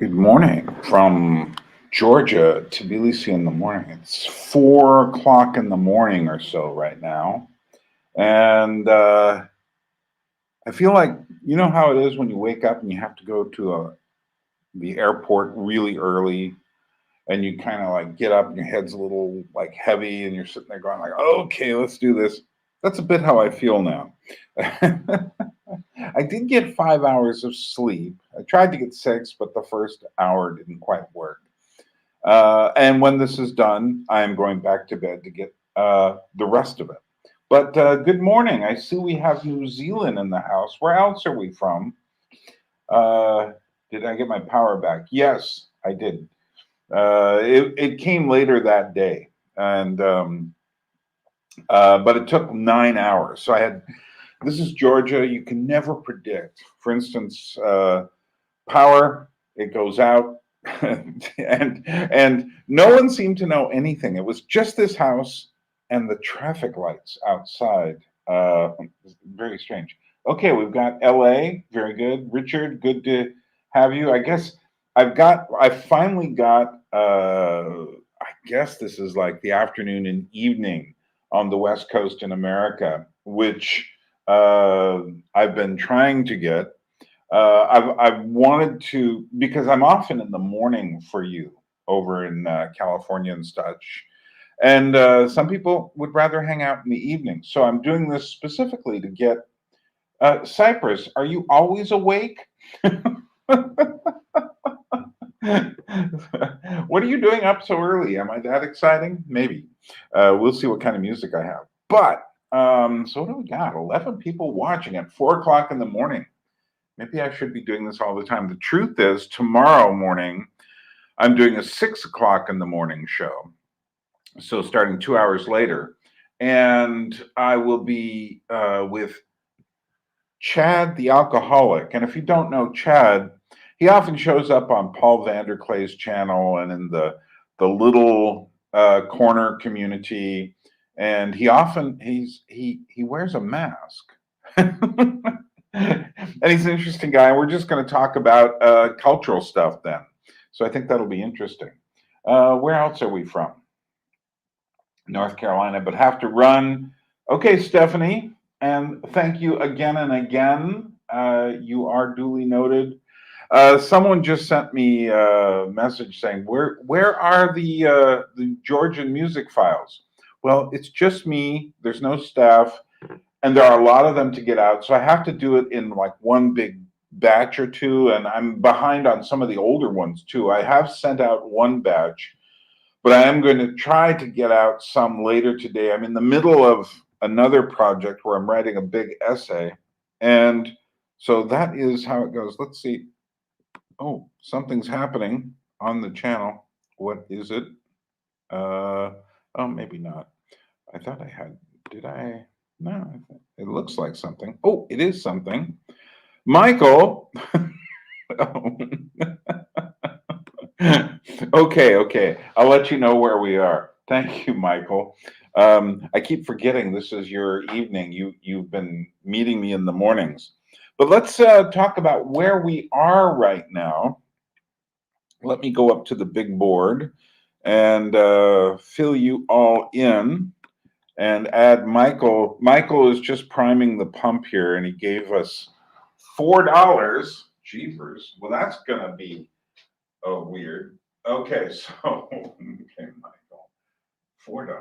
Good morning from Georgia, TBILISI in the morning. It's 4 o'clock in the morning or so right now. And I feel like, you know how it is when you wake up and you have to go to the airport really early and you kind of like get up and your head's a little like heavy and you're sitting there going like, okay, let's do this. That's a bit how I feel now. I did get 5 hours of sleep. I tried to get 6, but the first hour didn't quite work. And when this is done, I am going back to bed to get the rest of it. But good morning. I see we have New Zealand in the house. Where else are we from? Did I get my power back? Yes, I did. It came later that day, and but it took 9 hours. So I had. This is Georgia. You can never predict. For instance, power, it goes out, and no one seemed to know anything. It was just this house and the traffic lights outside. Very strange. Okay, we've got LA. Very good. Richard, good to have you. I guess I finally got I guess this is like the afternoon and evening on the West Coast in America, which I've been trying to get. I've wanted to, because I'm often in the morning for you over in California and such, and some people would rather hang out in the evening. So I'm doing this specifically to get Cypress. Are you always awake? What are you doing up so early? Am I that exciting? Maybe. We'll see what kind of music I have. But so what do we got? 11 people watching at 4 o'clock in the morning. Maybe I should be doing this all the time. The truth is, tomorrow morning, I'm doing a 6 o'clock in the morning show. So starting 2 hours later. And I will be with Chad the alcoholic. And if you don't know Chad, he often shows up on Paul Vanderklay's channel and in the little corner community. And he wears a mask. And he's an interesting guy. We're just going to talk about cultural stuff then. So I think that'll be interesting. Where else are we from? North Carolina, but have to run. Okay, Stephanie, and thank you again and again. You are duly noted. Someone just sent me a message saying, "Where are the Georgian music files?" Well, it's just me. There's no staff, and there are a lot of them to get out. So I have to do it in like one big batch or two, and I'm behind on some of the older ones too. I have sent out one batch, but I am going to try to get out some later today. I'm in the middle of another project where I'm writing a big essay, and so that is how it goes. Let's see. Oh, something's happening on the channel. What is it? Oh, maybe not. I thought I had. Did I? No, it looks like something. Oh, it is something. Michael. Oh. Okay. I'll let you know where we are. Thank you, Michael. I keep forgetting this is your evening. You've been meeting me in the mornings. But let's talk about where we are right now. Let me go up to the big board and fill you all in and add Michael. Michael is just priming the pump here, and he gave us $4. Jeepers. Well, that's going to be weird. Okay, so, okay, Michael, $4.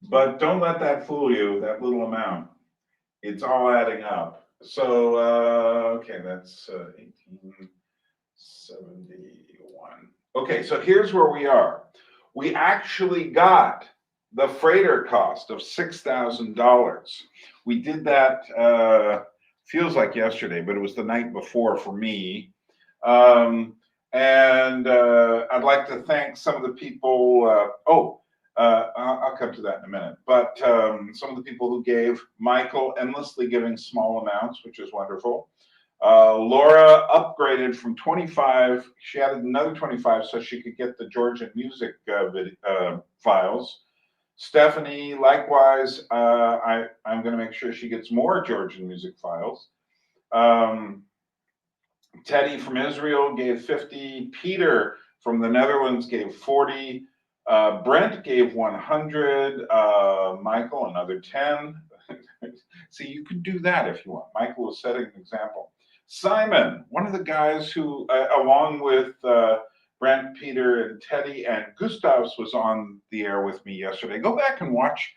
But don't let that fool you, that little amount. It's all adding up. So, okay, that's 1871. Okay, so here's where we are. We actually got the freighter cost of $6,000. We did that, feels like yesterday, but it was the night before for me. And I'd like to thank some of the people. I'll come to that in a minute. But some of the people who gave, Michael endlessly giving small amounts, which is wonderful. Laura upgraded from 25. She added another 25 so she could get the Georgian music files. Stephanie, likewise, I'm going to make sure she gets more Georgian music files. Teddy from Israel gave 50. Peter from the Netherlands gave 40. Brent gave 100. Michael, another 10. See, you could do that if you want. Michael was setting an example. Simon, one of the guys who, along with Brent, Peter, and Teddy, and Gustavs was on the air with me yesterday. Go back and watch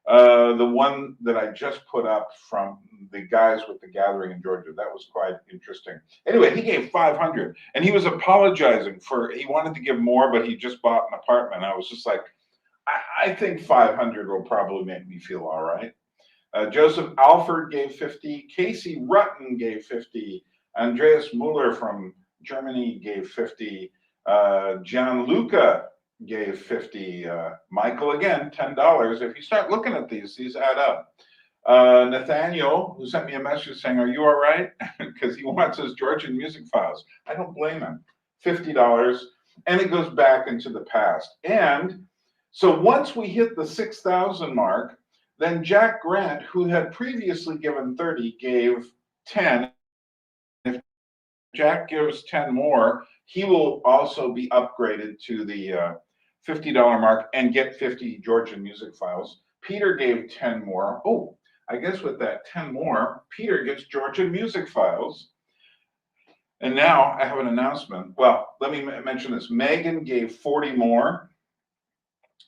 the one that I just put up from the guys with the gathering in Georgia. That was quite interesting. Anyway, he gave 500, and he was apologizing for, he wanted to give more, but he just bought an apartment. I was just like, I think 500 will probably make me feel all right. Joseph Alford gave 50. Casey Rutten gave 50. Andreas Muller from Germany gave 50. Gianluca gave 50. Michael, again, $10. If you start looking at these add up. Nathaniel, who sent me a message saying, are you all right? Because he wants his Georgian music files. I don't blame him. $50. And it goes back into the past. And so once we hit the 6,000 mark, then Jack Grant, who had previously given 30, gave 10. If Jack gives 10 more, he will also be upgraded to the $50 mark and get 50 Georgian music files. Peter gave 10 more. Oh, I guess with that 10 more, Peter gets Georgian music files. And now I have an announcement. Well, let me mention this. Megan gave 40 more,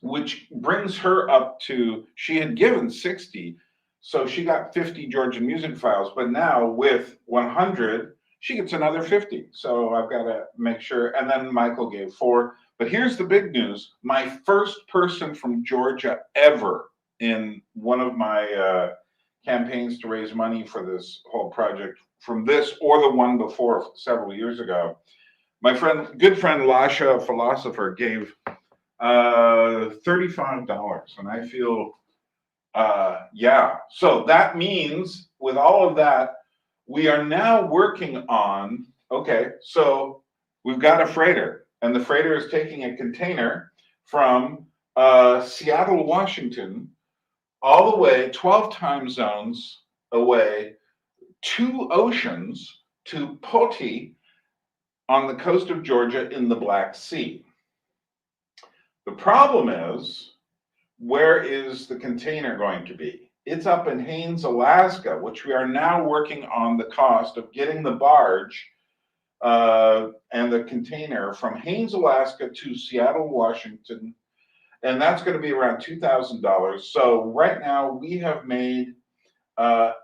which brings her up to, she had given 60, so she got 50 Georgian music files, but now with 100, she gets another 50. So I've got to make sure, and then Michael gave 4. But here's the big news. My first person from Georgia ever in one of my campaigns to raise money for this whole project, from this or the one before several years ago, my good friend Lasha, a philosopher, gave $35, and I feel yeah. So that means with all of that, we are now working on, okay, so we've got a freighter, and the freighter is taking a container from Seattle, Washington, all the way 12 time zones away, 2 oceans to Poti on the coast of Georgia in the Black Sea. The problem is, where is the container going to be? It's up in Haines, Alaska, which we are now working on the cost of getting the barge and the container from Haines, Alaska to Seattle, Washington. And that's going to be around $2,000. So right now we have made, I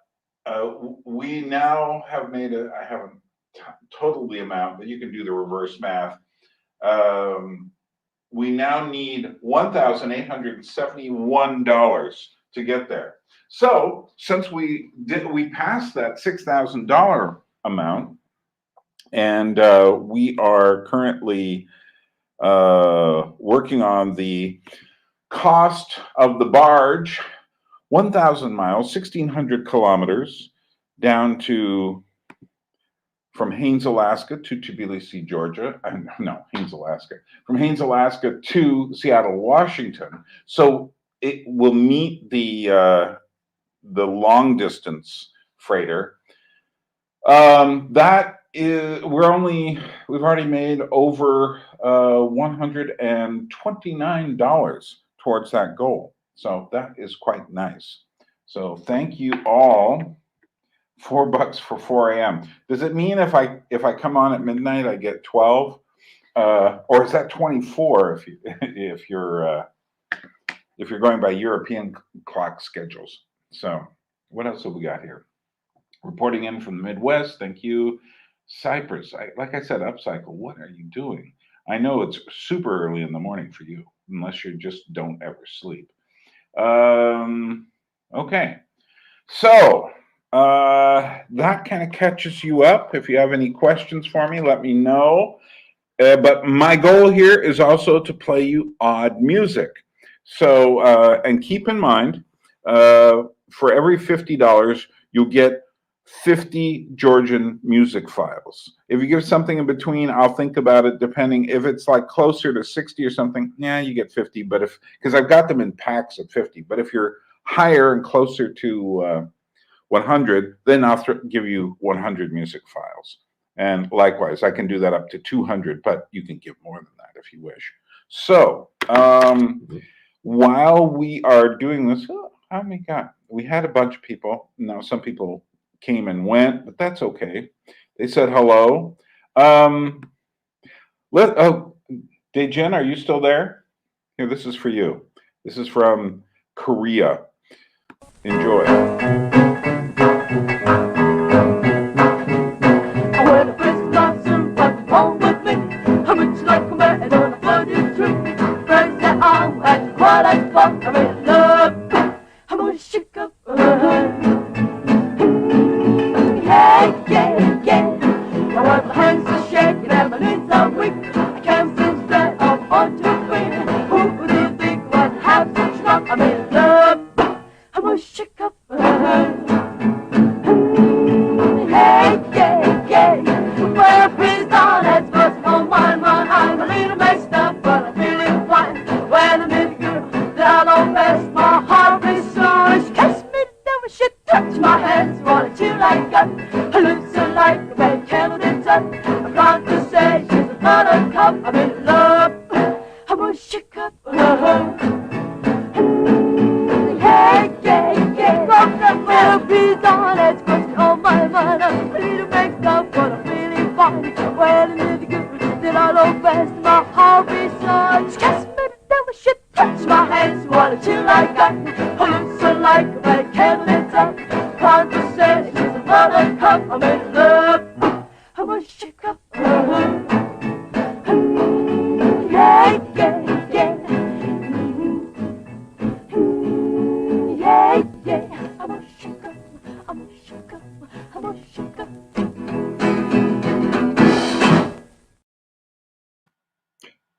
haven't totaled the amount, but you can do the reverse math. We now need $1,871 to get there. So since we passed that $6,000 amount, and we are currently working on the cost of the barge, 1,000 miles, 1,600 kilometers, down to from Haines, Alaska to Tbilisi, Georgia. No, Haines, Alaska. From Haines, Alaska to Seattle, Washington. So it will meet the long distance freighter. That is, we've already made over $129 towards that goal. So that is quite nice. So thank you all. $4 for 4 a.m. Does it mean if I come on at midnight I get 12, or is that 24 if you're going by European clock schedules? So what else have we got here? Reporting in from the Midwest. Thank you, Cyprus. Like I said, Upcycle. What are you doing? I know it's super early in the morning for you, unless you just don't ever sleep. Okay, so. That kind of catches you up. If you have any questions for me, let me know. But my goal here is also to play you odd music. So, and keep in mind, for every $50, you'll get 50 Georgian music files. If you give something in between, I'll think about it depending. If it's like closer to 60 or something, yeah, you get 50. But because I've got them in packs of 50. But if you're higher and closer to 100, then I'll give you 100 music files. And likewise, I can do that up to 200, but you can give more than that if you wish. So while we are doing this, how many got? We had a bunch of people. Now, some people came and went, but that's okay. They said hello. Daejin, are you still there? Here, this is for you. This is from Korea. Enjoy.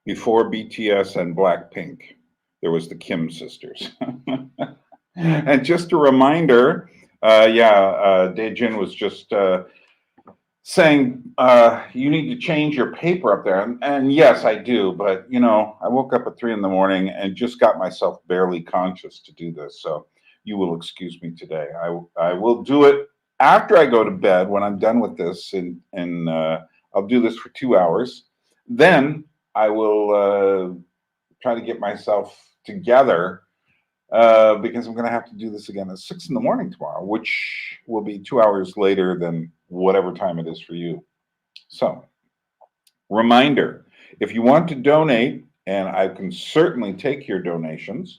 Before BTS and Blackpink, there was the Kim sisters. And just a reminder, Daejin was just saying you need to change your paper up there. And yes, I do. But, I woke up at 3 in the morning and just got myself barely conscious to do this. So you will excuse me today. I will do it after I go to bed when I'm done with this. And I'll do this for 2 hours. Then I will try to get myself together because I'm going to have to do this again at 6 in the morning tomorrow, which will be 2 hours later than whatever time it is for you. So, reminder, if you want to donate, and I can certainly take your donations,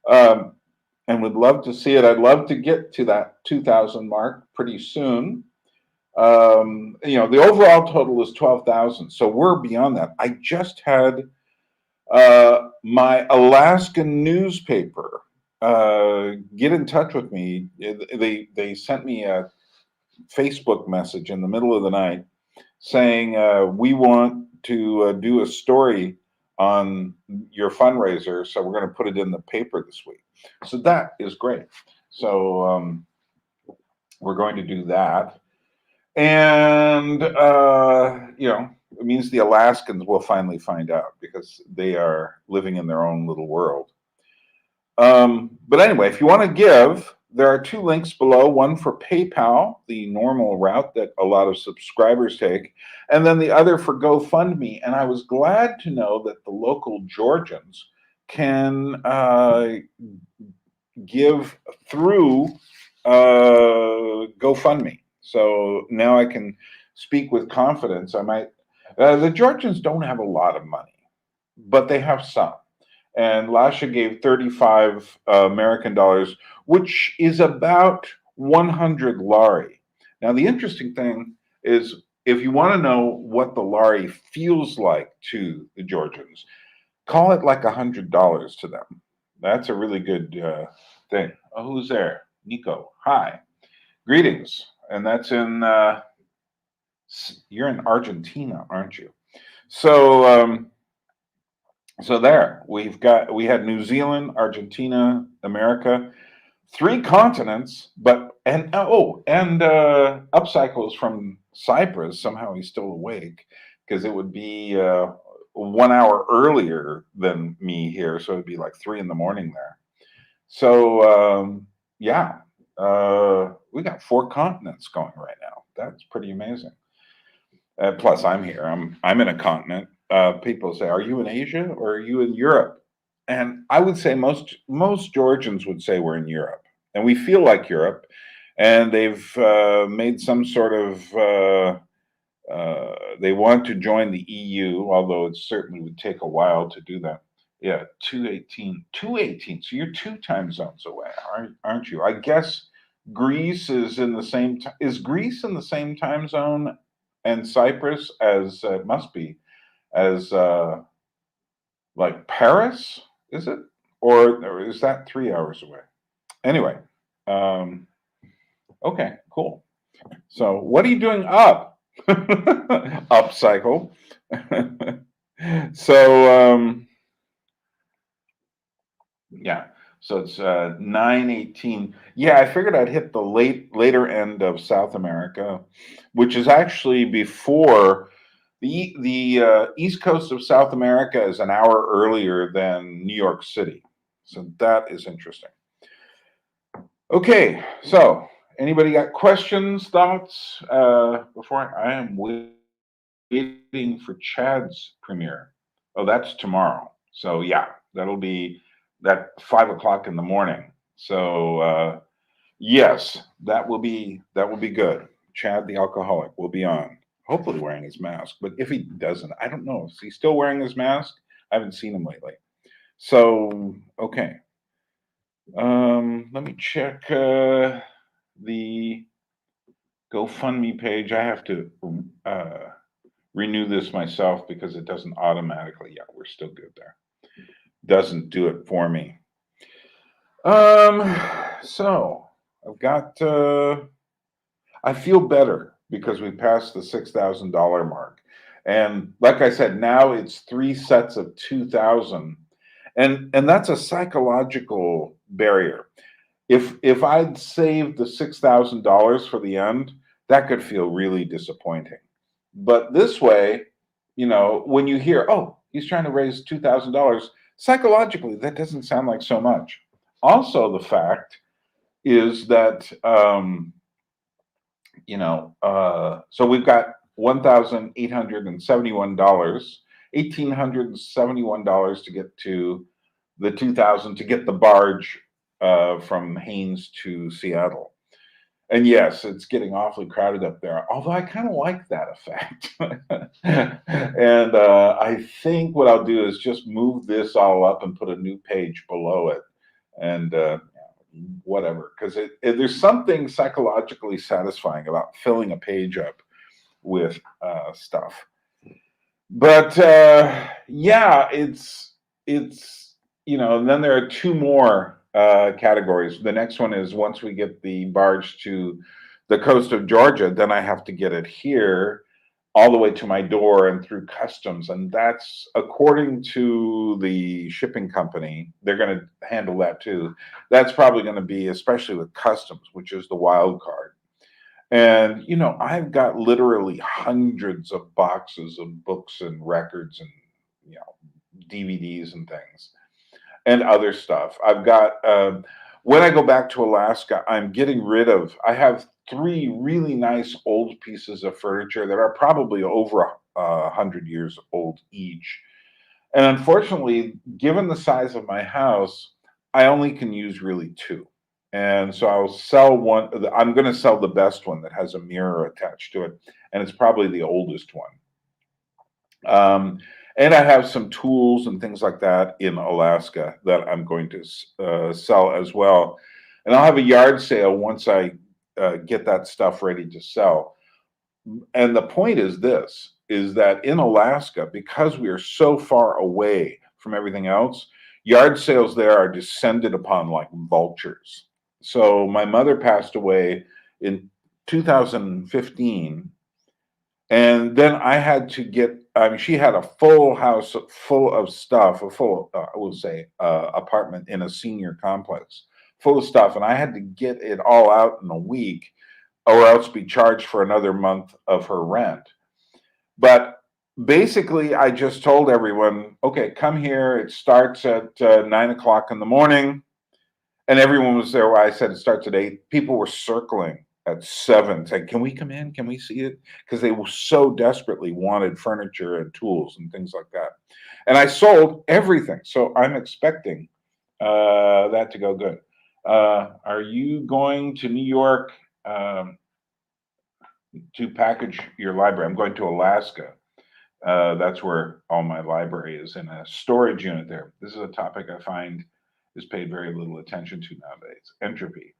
and would love to see it. I'd love to get to that 2,000 mark pretty soon. The overall total is 12,000, so we're beyond that. I just had my Alaskan newspaper get in touch with me. They sent me a Facebook message in the middle of the night saying we want to do a story on your fundraiser, so we're going to put it in the paper this week. So that is great. So we're going to do that. And, it means the Alaskans will finally find out because they are living in their own little world. But anyway, if you want to give, there are 2 links below, one for PayPal, the normal route that a lot of subscribers take, and then the other for GoFundMe. And I was glad to know that the local Georgians can give through GoFundMe. So now I can speak with confidence. The Georgians don't have a lot of money, but they have some. And Lasha gave 35 American dollars, which is about 100 lari. Now, the interesting thing is, if you want to know what the lari feels like to the Georgians, call it like $100 to them. That's a really good thing. Oh, who's there? Nico. Hi. Greetings. And that's in, you're in Argentina, aren't you? So, so there, we had New Zealand, Argentina, America, 3 continents, and Upcycle is from Cyprus. Somehow he's still awake because it would be 1 hour earlier than me here, so it'd be like 3 in the morning there. So we got 4 continents going right now. That's pretty amazing. Plus, I'm here. I'm in a continent. People say, "Are you in Asia or are you in Europe?" And I would say most Georgians would say we're in Europe, and we feel like Europe. And they've made some sort of they want to join the EU, although it certainly would take a while to do that. Yeah, 218, 218. So you're two time zones away, aren't you? I guess Greece is in the same. Is Greece in the same time zone and Cyprus as it must be as like Paris? Is it, or is that 3 hours away? Anyway, um, okay, cool. So what are you doing up? Up cycle. So yeah. So it's 9:18. Yeah, I figured I'd hit the later end of South America, which is actually before the east coast of South America is an hour earlier than New York City. So that is interesting. Okay, so anybody got questions, thoughts? Before I am waiting for Chad's premiere. Oh, that's tomorrow. So yeah, that'll be that 5 o'clock in the morning. So yes, that will be good. Chad the alcoholic will be on, hopefully wearing his mask. But if he doesn't, I don't know. Is he still wearing his mask? I haven't seen him lately. So okay. Let me check the GoFundMe page. I have to renew this myself because it doesn't automatically. Yeah, we're still good there. Doesn't do it for me. So I've got. I feel better because we passed the $6,000 mark, and like I said, now it's 3 sets of 2,000, and that's a psychological barrier. If I'd saved the $6,000 for the end, that could feel really disappointing. But this way, when you hear, oh, he's trying to raise $2,000, psychologically, that doesn't sound like so much. Also, the fact is that, so we've got $1,871, $1,871 to get to the 2,000 to get the barge from Haines to Seattle. And yes, it's getting awfully crowded up there, although I kind of like that effect. And I think what I'll do is just move this all up and put a new page below it. And whatever, because there's something psychologically satisfying about filling a page up with stuff. But yeah, it's and then there are two more categories. The next one is once we get the barge to the coast of Georgia, then I have to get it here all the way to my door and through customs, and that's according to the shipping company. They're going to handle that too. That's probably going to be, especially with customs, which is the wild card. And I've got literally hundreds of boxes of books and records and DVDs and things and other stuff. I've got when I go back to Alaska, I'm getting rid of. I have 3 really nice old pieces of furniture that are probably over 100 years old each. And unfortunately, given the size of my house, I only can use really 2. And so I'll sell one. I'm going to sell the best one that has a mirror attached to it, and it's probably the oldest one. And I have some tools and things like that in Alaska that I'm going to sell as well. And I'll have a yard sale once I get that stuff ready to sell. And the point is this, is that in Alaska, because we are so far away from everything else, yard sales there are descended upon like vultures. So my mother passed away in 2015, and then I had to get. I mean, she had a full house full of stuff, a full, I will say, apartment in a senior complex, full of stuff, and I had to get it all out in a week, or else be charged for another month of her rent. But basically, I just told everyone, okay, come here. It starts at 9 o'clock in the morning. And everyone was there. I said it starts at 8. People were circling at 7 saying, can we come in? Can we see it? Because they so desperately wanted furniture and tools and things like that. And I sold everything. So I'm expecting that to go good. Are you going to New York to package your library? I'm going to Alaska. That's where all my library is, in a storage unit there. This is a topic I find is paid very little attention to nowadays. Entropy.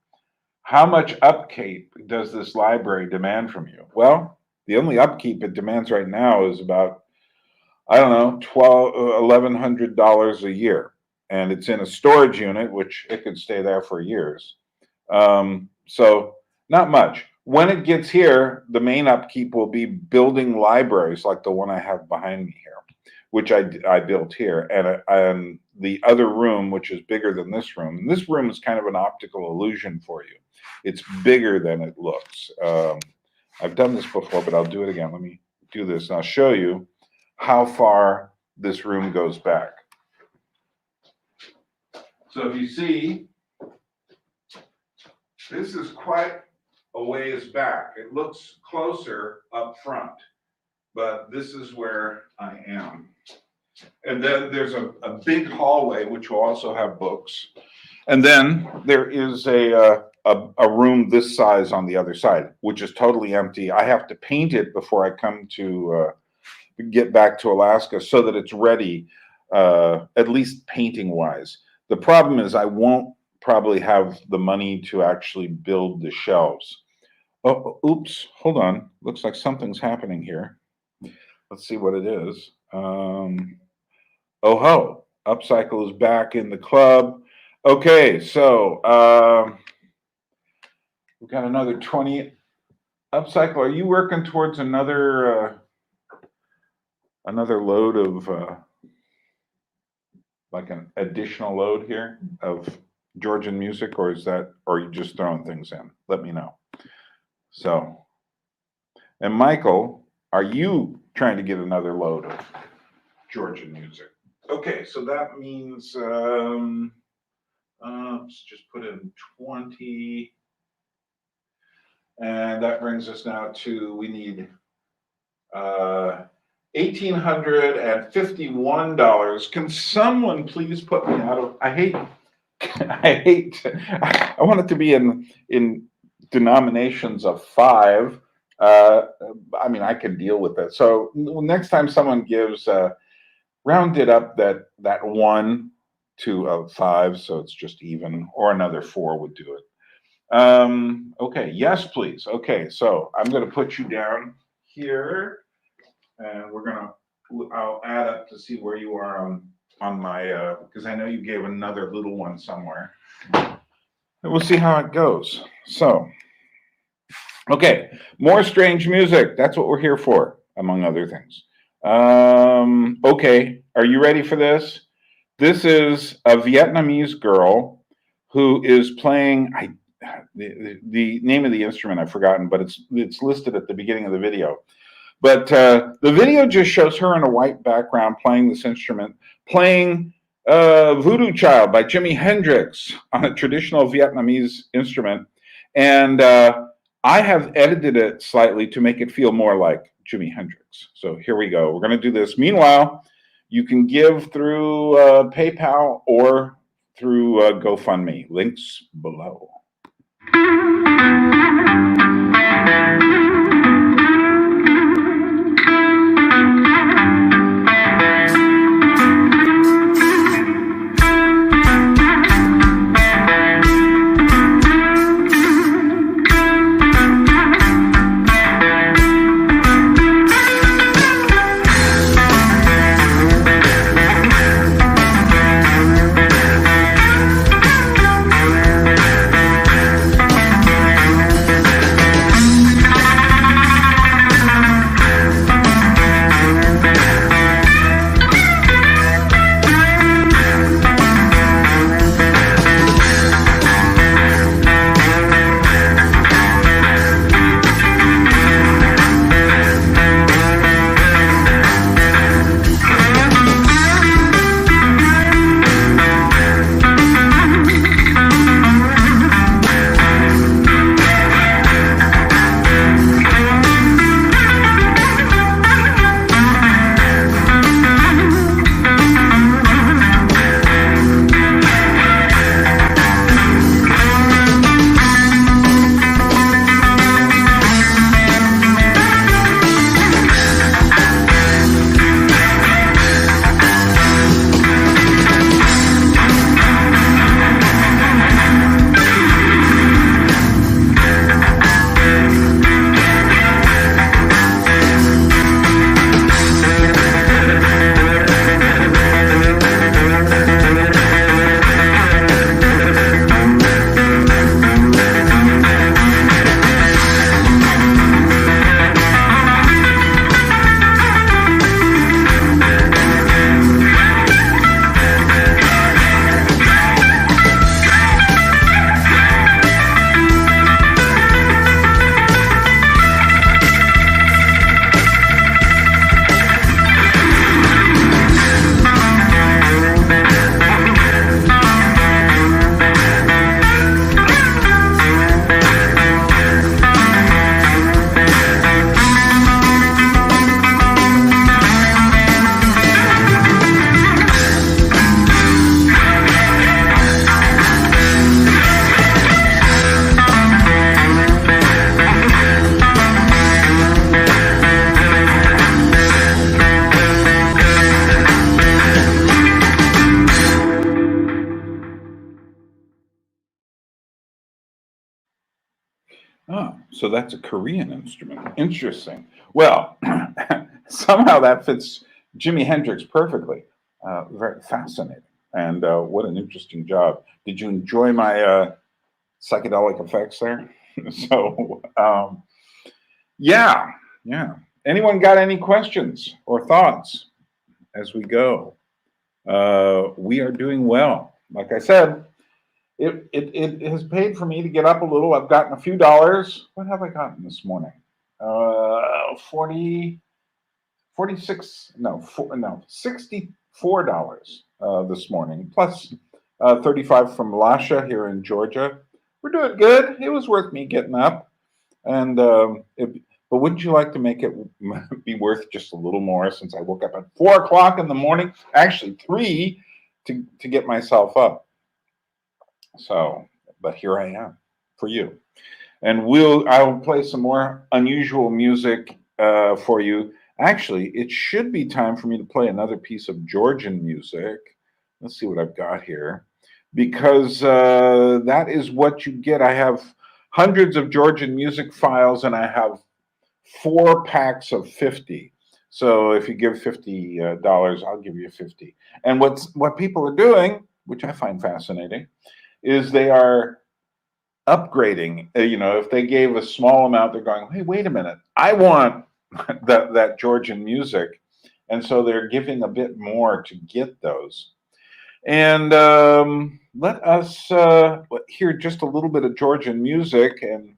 How much upkeep does this library demand from you? Well, the only upkeep it demands right now is about, I don't know, $1,100 a year. And it's in a storage unit, which it could stay there for years. So not much. When it gets here, the main upkeep will be building libraries like the one I have behind me here, which I built here, and the other room, which is bigger than this room. And this room is kind of an optical illusion for you. It's bigger than it looks. I've done this before, but I'll do it again. Let me do this, and I'll show you how far this room goes back. So if you see, this is quite a ways back. It looks closer up front, but this is where I am. And then there's a big hallway, which will also have books. And then there is a room this size on the other side, which is totally empty. I have to paint it before I come to get back to Alaska so that it's ready, at least painting wise. The problem is I won't probably have the money to actually build the shelves. Oh, oops, hold on. Looks like something's happening here. Let's see what it is. Oh ho, Upcycle is back in the club. Okay, so we've got another 20. Upcycle, are you working towards another load of like an additional load here of Georgian music, or are you just throwing things in? Let me know. So, and Michael, are you trying to get another load of Georgian music? Okay, so that means let's just put in 20, and that brings us now to, we need $1,851. Can someone please put me out of, I want it to be in denominations of 5. I mean, I can deal with that. So next time someone gives, round it up that 1 to 5, so it's just even, or another 4 would do it. Okay, yes, please. Okay, so I'm going to put you down here, and I'll add up to see where you are on my, because I know you gave another little one somewhere. And we'll see how it goes. So, okay, more strange music. That's what we're here for, among other things. Okay, are you ready for this? This is a Vietnamese girl who is playing, the name of the instrument I've forgotten, but it's listed at the beginning of the video. But the video just shows her in a white background playing this instrument, playing Voodoo Child by Jimi Hendrix on a traditional Vietnamese instrument. And I have edited it slightly to make it feel more like Jimi Hendrix. So here we go. We're going to do this. Meanwhile, you can give through PayPal or through GoFundMe. Links below. So that's a Korean instrument. Interesting. Well, somehow that fits Jimi Hendrix perfectly. Very fascinating. And what an interesting job. Did you enjoy my psychedelic effects there? So, yeah. Anyone got any questions or thoughts as we go? We are doing well. Like I said, it has paid for me to get up a little. I've gotten a few dollars. What have I gotten this morning? 64 this morning, plus 35 from Lasha here in Georgia. We're doing good. It was worth me getting up. And but wouldn't you like to make it be worth just a little more, since I woke up at 4 o'clock in the morning, actually 3, to get myself up. So, but here I am for you. And I will play some more unusual music for you. Actually, it should be time for me to play another piece of Georgian music. Let's see what I've got here. Because that is what you get. I have hundreds of Georgian music files, and I have 4 packs of 50. So if you give $50, I'll give you 50. And what people are doing, which I find fascinating, is they are upgrading. If they gave a small amount, they're going, hey, wait a minute, I want that Georgian music. And so they're giving a bit more to get those. And let us hear just a little bit of Georgian music. And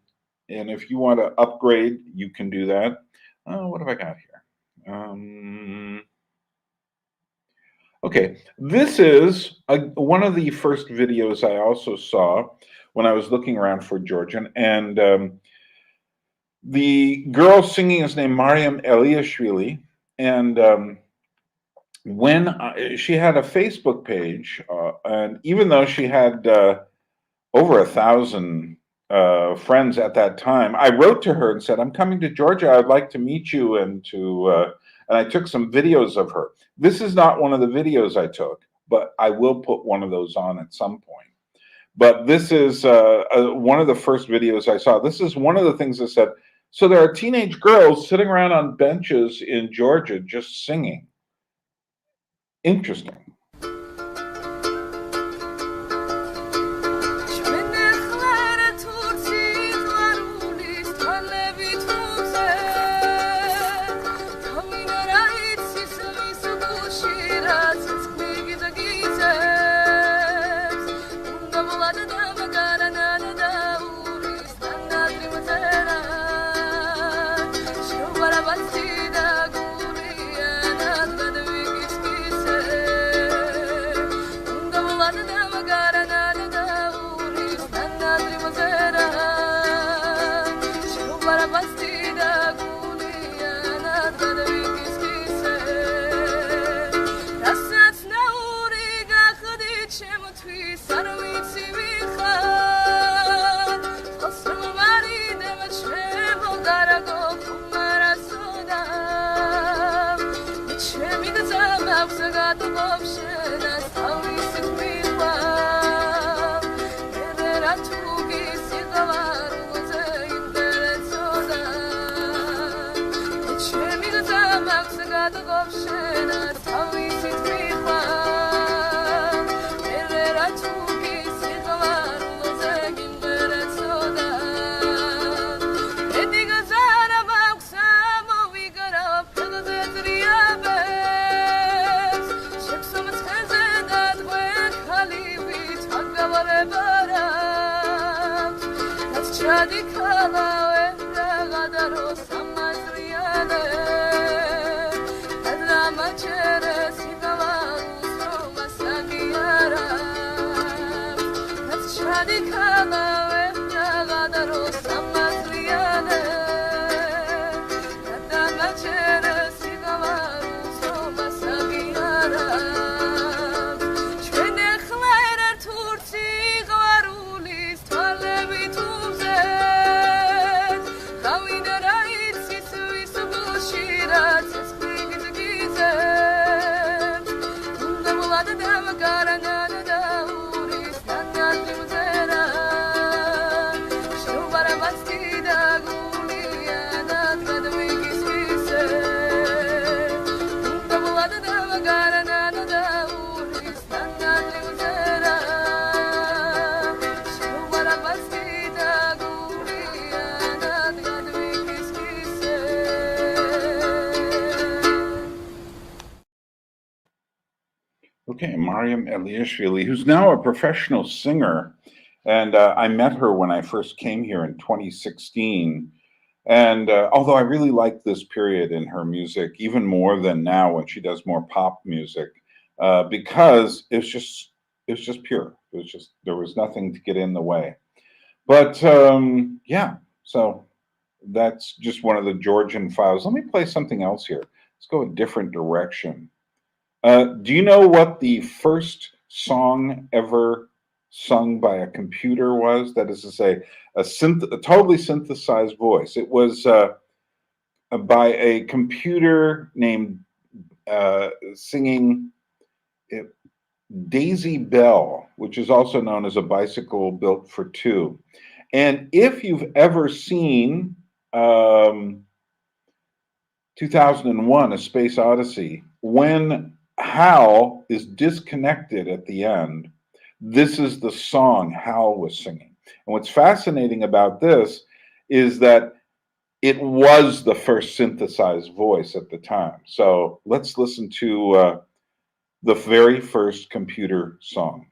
if you want to upgrade, you can do that. What have I got here? Okay, this is one of the first videos I also saw when I was looking around for Georgian, and the girl singing is named Mariam Eliashvili, and when she had a Facebook page, and even though she had over 1,000 friends at that time, I wrote to her and said, I'm coming to Georgia, I'd like to meet you, and I took some videos of her. This is not one of the videos I took, but I will put one of those on at some point. But this is one of the first videos I saw. This is one of the things that said, so there are teenage girls sitting around on benches in Georgia just singing. Interesting. Okay, Mariam Eliashvili, who's now a professional singer. And I met her when I first came here in 2016. And although I really like this period in her music, even more than now when she does more pop music, because it's just pure. It was just there was nothing to get in the way. But yeah, so that's just one of the Georgian files. Let me play something else here. Let's go a different direction. Do you know what the first song ever sung by a computer was? That is to say, a totally synthesized voice. It was by a computer named singing it, Daisy Bell, which is also known as a bicycle built for two. And if you've ever seen 2001: A Space Odyssey, when Hal is disconnected at the end, this is the song Hal was singing. And what's fascinating about this is that it was the first synthesized voice at the time. So let's listen to the very first computer song.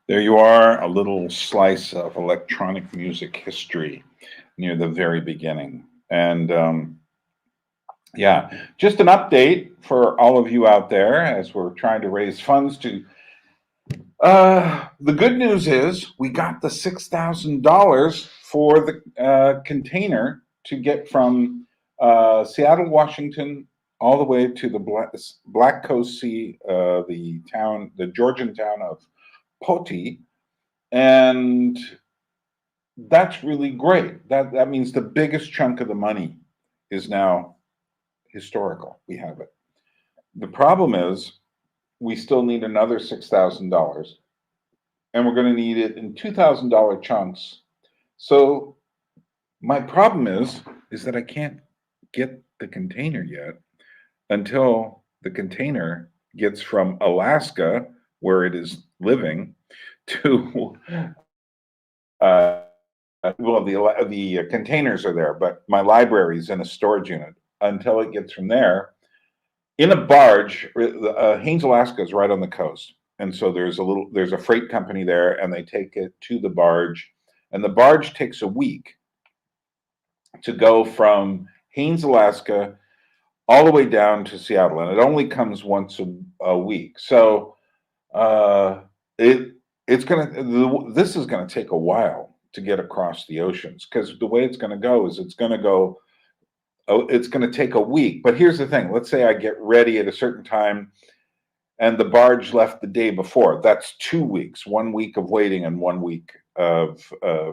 There you are, a little slice of electronic music history near the very beginning. And yeah, just an update for all of you out there as we're trying to raise funds to. The good news is we got the $6,000 for the container to get from Seattle, Washington, all the way to the Black Coast Sea, the Georgian town of Poti, and that's really great. That means the biggest chunk of the money is now historical. We have it. The problem is we still need another $6,000, and we're going to need it in $2,000 chunks. So my problem is that I can't get the container yet until the container gets from Alaska, where it is living, to well, the containers are there, but my library's in a storage unit. Until it gets from there, in a barge, Haines, Alaska is right on the coast, and so there's a freight company there, and they take it to the barge, and the barge takes a week to go from Haines, Alaska, all the way down to Seattle, and it only comes once a week. So it's gonna this is gonna take a while to get across the oceans, because the way it's gonna go is it's gonna take a week. But here's the thing: let's say I get ready at a certain time, and the barge left the day before. That's 2 weeks, 1 week of waiting and 1 week of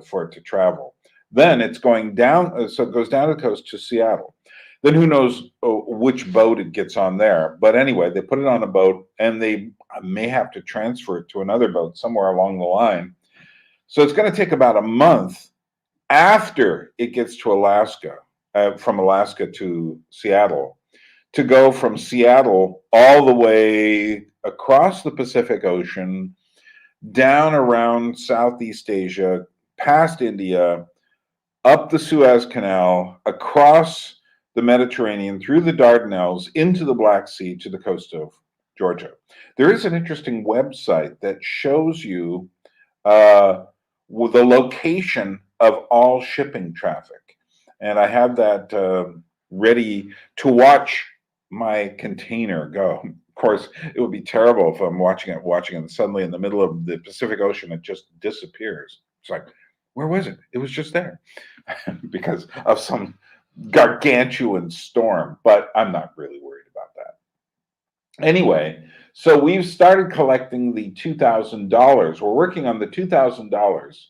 for it to travel. Then it's going down, so it goes down the coast to Seattle. Then who knows which boat it gets on there. But anyway, they put it on a boat, and they may have to transfer it to another boat somewhere along the line. So it's going to take about a month after it gets to Alaska, from Alaska to Seattle, to go from Seattle all the way across the Pacific Ocean, down around Southeast Asia, past India, up the Suez Canal, across the Mediterranean, through the Dardanelles, into the Black Sea to the coast of Georgia. There is an interesting website that shows you the location of all shipping traffic. And I have that ready to watch my container go. Of course, it would be terrible if I'm watching it, and suddenly in the middle of the Pacific Ocean, it just disappears. It's like, where was it? It was just there because of some gargantuan storm, but I'm not really worried about that. Anyway, so we've started collecting the $2,000. We're working on the $2,000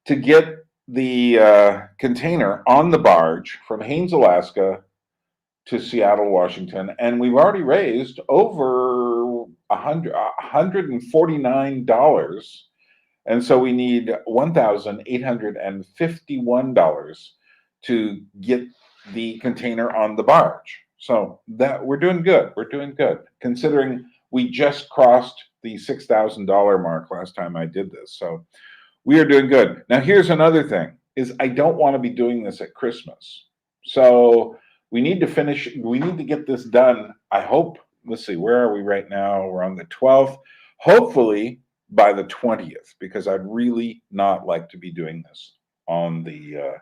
to get the container on the barge from Haines, Alaska to Seattle, Washington, and we've already raised over $149, and so we need $1,851 to get the container on the barge. So that we're doing good. We're doing good, considering we just crossed the $6,000 mark last time I did this. So we are doing good. Now, here's another thing: is I don't want to be doing this at Christmas. So we need to finish. We need to get this done. I hope. Let's see. Where are we right now? We're on the 12th. Hopefully by the 20th, because I'd really not like to be doing this on the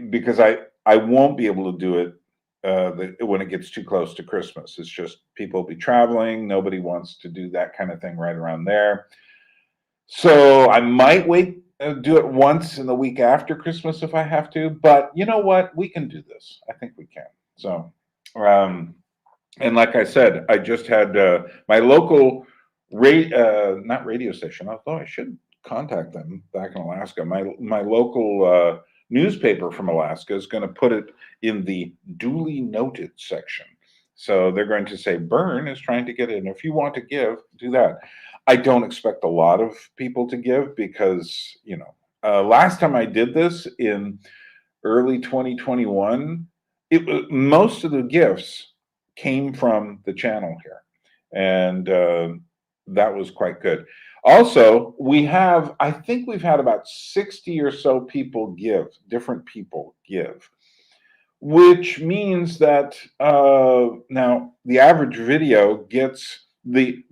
because I won't be able to do it when it gets too close to Christmas. It's just people will be traveling. Nobody wants to do that kind of thing right around there. So I might wait, do it once in the week after Christmas if I have to. But you know what? We can do this. I think we can. So, and like I said, I just had my local not radio station, although I should contact them back in Alaska. My local newspaper from Alaska is going to put it in the duly noted section. So they're going to say, Byrne is trying to get in. If you want to give, do that. I don't expect a lot of people to give because, you know, last time I did this in early 2021, most of the gifts came from the channel here. And that was quite good. Also, I think we've had about 60 or so people give, different people give, which means that now the average video gets the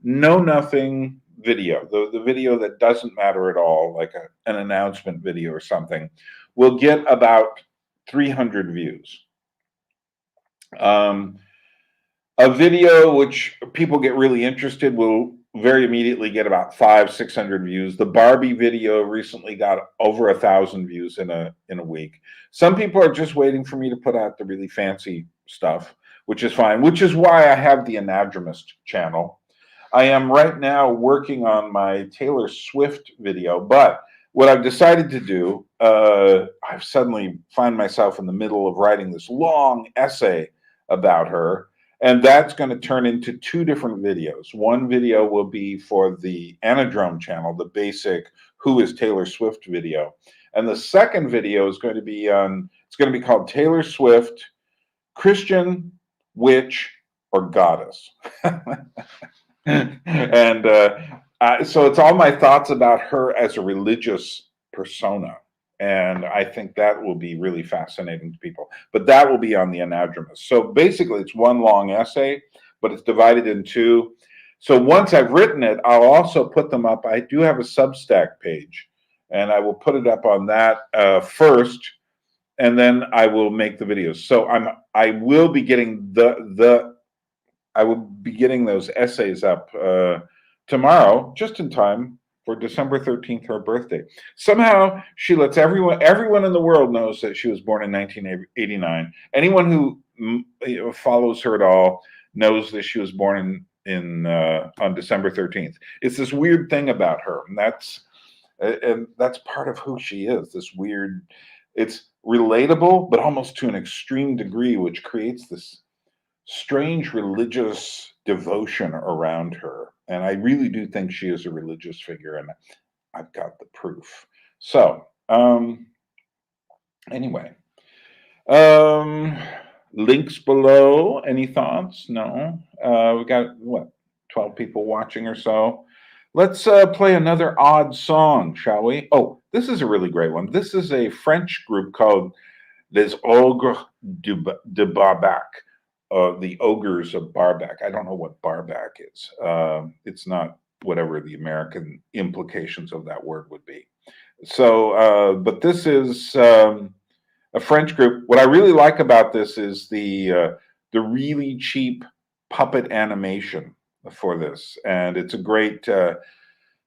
know-nothing video, the video that doesn't matter at all, like an announcement video or something, will get about 300 views. A video which people get really interested will very immediately get about 500-600 views. The Barbie video recently got over 1,000 views in a week. Some people are just waiting for me to put out the really fancy stuff, which is fine, which is why I have the Anadromist channel. I am right now working on my Taylor Swift video, but what I've decided to do, I've suddenly find myself in the middle of writing this long essay about her. And that's going to turn into 2 different videos. One video will be for the Anadrome channel, the basic Who is Taylor Swift video. And the second video is going to be it's going to be called Taylor Swift, Christian, Witch, or Goddess. And so it's all my thoughts about her as a religious persona. And I think that will be really fascinating to people. But that will be on the Anadromist. So basically, it's one long essay, but it's divided in 2. So once I've written it, I'll also put them up. I do have a Substack page, and I will put it up on that first, and then I will make the videos. So I will be getting I will be getting those essays up tomorrow, just in time for December 13th, her birthday. Somehow she lets everyone in the world knows that she was born in 1989. Anyone who follows her at all knows that she was born on December 13th. It's this weird thing about her, and that's And that's part of who she is. This weird, it's relatable, but almost to an extreme degree, which creates this strange religious devotion around her. And I really do think she is a religious figure, and I've got the proof. So, anyway, links below. Any thoughts? No. We got what, 12 people watching or so. Let's play another odd song, shall we? Oh, this is a really great one. This is a French group called Les Ogres de Barbac, the Ogres of Barbac. I don't know what Barbac is. It's not whatever the American implications of that word would be. So, but this is a French group. What I really like about this is the really cheap puppet animation for this, and it's a great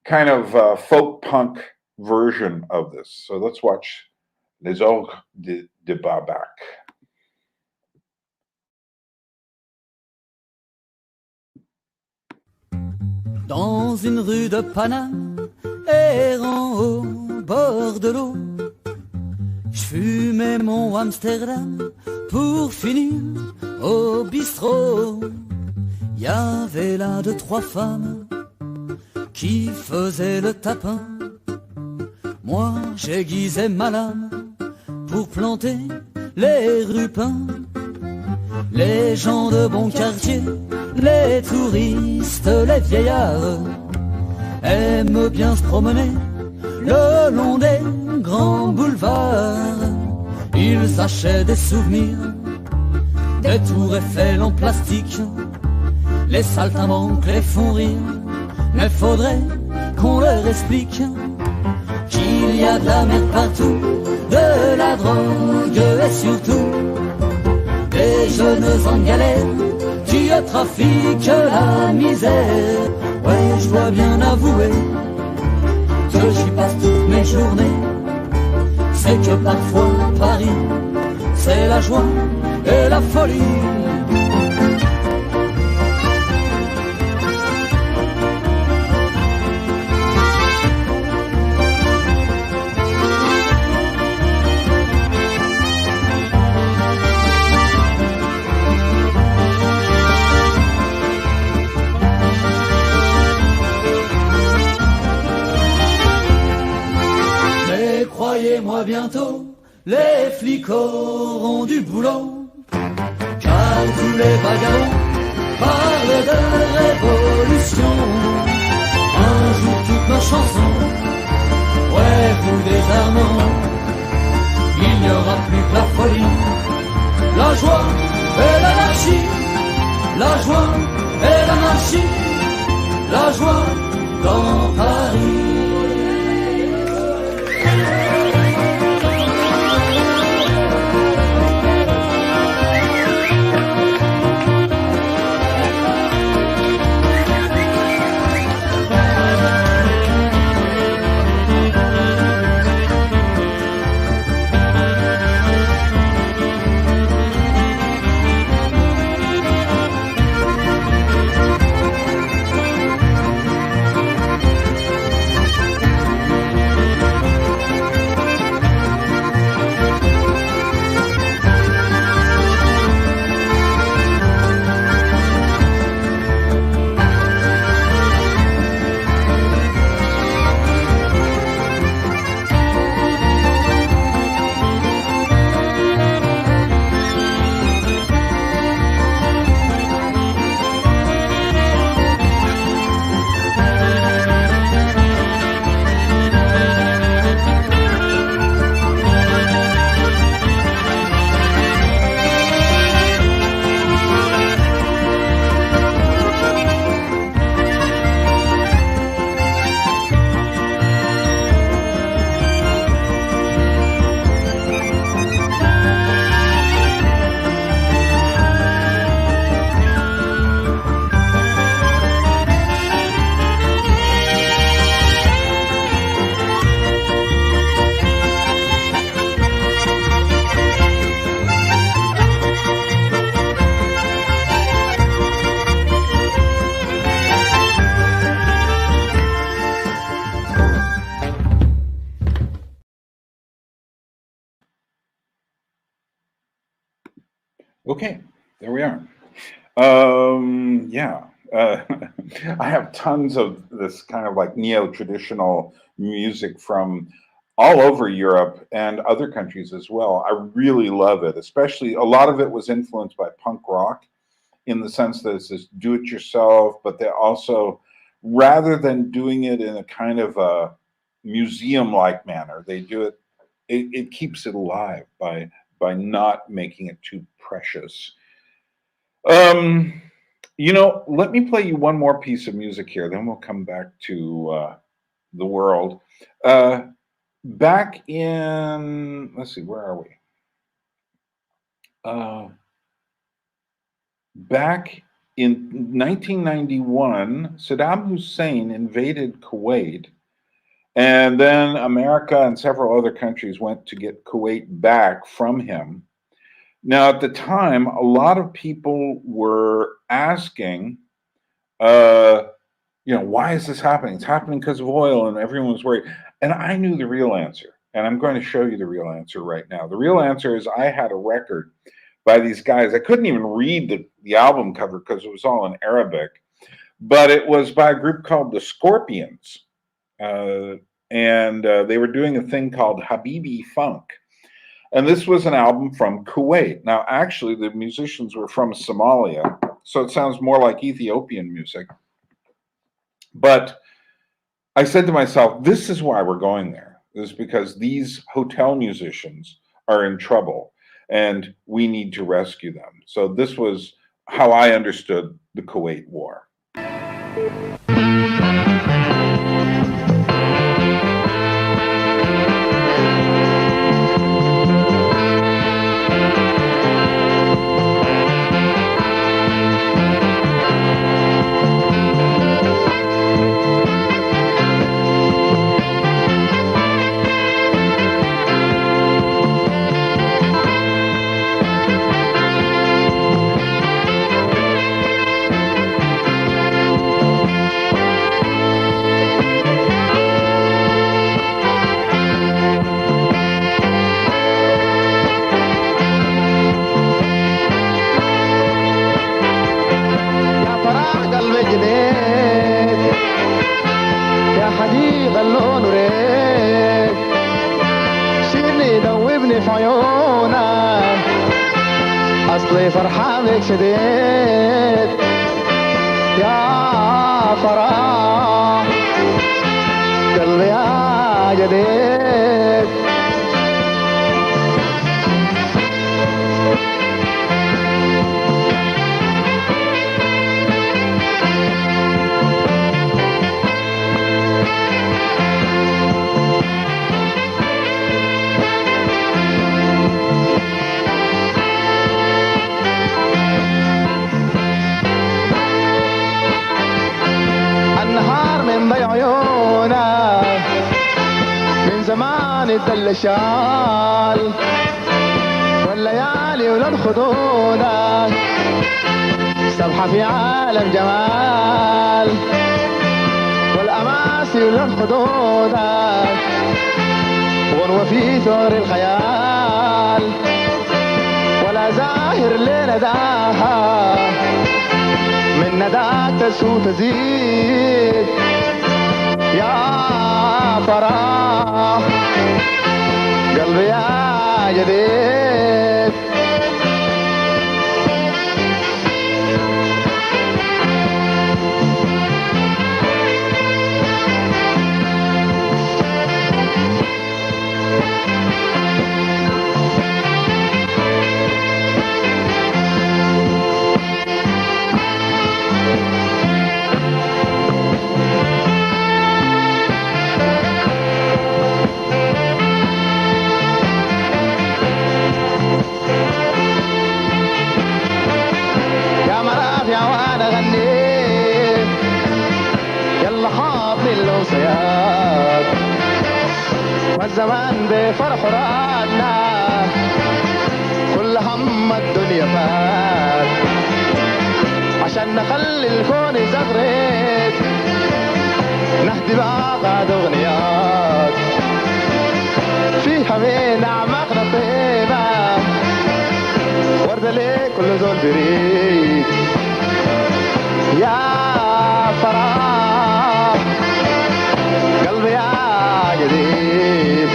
kind of folk punk version of this. So let's watch Les Ogres de Barbac. Dans une rue de Paname, errant au bord de l'eau, je fumais mon Amsterdam pour finir au bistrot. Y avait là 2, 3 femmes qui faisaient le tapin. Moi j'aiguisais ma lame pour planter les rupins. Les gens de bon quartier, les touristes, les vieillards aiment bien se promener le long des grands boulevards. Ils achètent des souvenirs, des tours Eiffel en plastique. Les saltimbanques les font rire, mais faudrait qu'on leur explique qu'il y a de la merde partout, de la drogue et surtout des jeunes en galère qui trafiquent la misère. Ouais, je dois bien avouer que j'y passe toutes mes journées. C'est que parfois Paris, c'est la joie et la folie. Croyez-moi bientôt, les flics auront du boulot, car tous les vagabonds parlent de révolution. Un jour toutes nos chansons, ouais, vous désarmant, il n'y aura plus que la folie, la joie et l'anarchie, la joie et l'anarchie, la joie dans Paris. Okay, there we are. Yeah, I have tons of this kind of like neo-traditional music from all over Europe and other countries as well. I really love it, especially a lot of it was influenced by punk rock in the sense that it's this do-it-yourself, but they also, rather than doing it in a kind of a museum-like manner, they do it, it keeps it alive by not making it too precious. Um, let me play you one more piece of music here, then we'll come back to the world. Back in, let's see, where are we? Back in 1991, Saddam Hussein invaded Kuwait, and then America and several other countries went to get Kuwait back from him. Now, at the time, a lot of people were asking, why is this happening? It's happening because of oil, and everyone was worried. And I knew the real answer, and I'm going to show you the real answer right now. The real answer is I had a record by these guys. I couldn't even read the album cover because it was all in Arabic, but it was by a group called the Scorpions. And they were doing a thing called Habibi Funk. And this was an album from Kuwait. Now, actually, the musicians were from Somalia, so it sounds more like Ethiopian music. But I said to myself, this is why we're going there. This is because these hotel musicians are in trouble and we need to rescue them. So this was how I understood the Kuwait War. فرحان بك شديد يا فرح قلبي يا جديد الدل شال والليالي ولد خدودك سبحة في عالم جمال والأماسي ولد خدودك غنوة في ثور الخيال ولا زاهر لنداها من نداك تسو تزيد يا فرح قلبي يا جديد والزمان بفرح رادنا كل هم الدنيا فات عشان نخلي الكون يزغرد نهدي بأعقاد أغنيات فيها من أعماقنا طيبة ورد كده ليه كل زول بريد يا فراغ قلبي يا جديد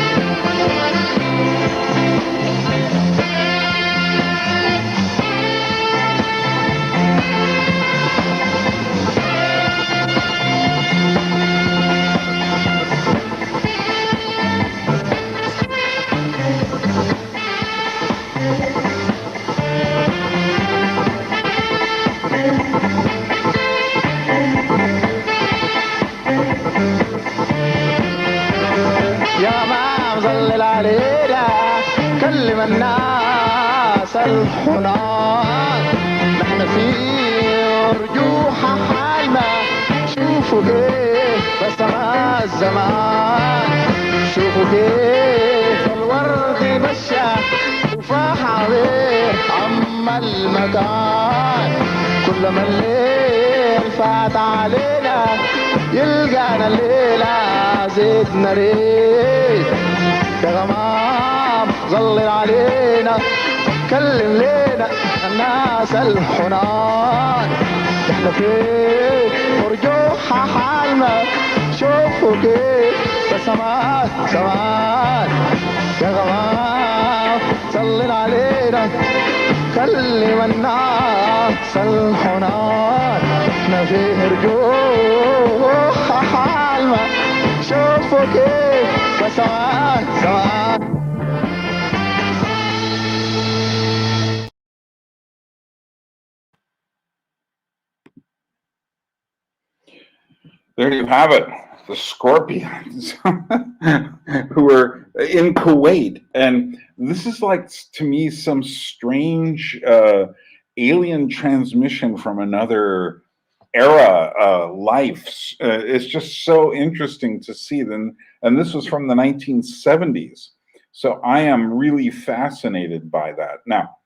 يا ما مظلل علينا كلم الناس الحنان نحن في رجوح حالنا شوفوا كيف بسمع الزمان شوفوا كيف الورد مشى وفاح عليه عم المكان كل ما الليل فات علينا يلقانا الليلة زيدنا ريت يا غمام ظلل علينا كلم لينا الناس الحنان احنا فين ورجوح حالنا شوفوا كيف بسمات سمان يا غمام ظلل علينا كلم الناس الحنان احنا فيه رجوح حالنا شوفوا كيف بسمات سمان There you have it, the Scorpions, who were in Kuwait. And this is like, to me, some strange alien transmission from another era, life. It's just so interesting to see them. And this was from the 1970s. So I am really fascinated by that. Now,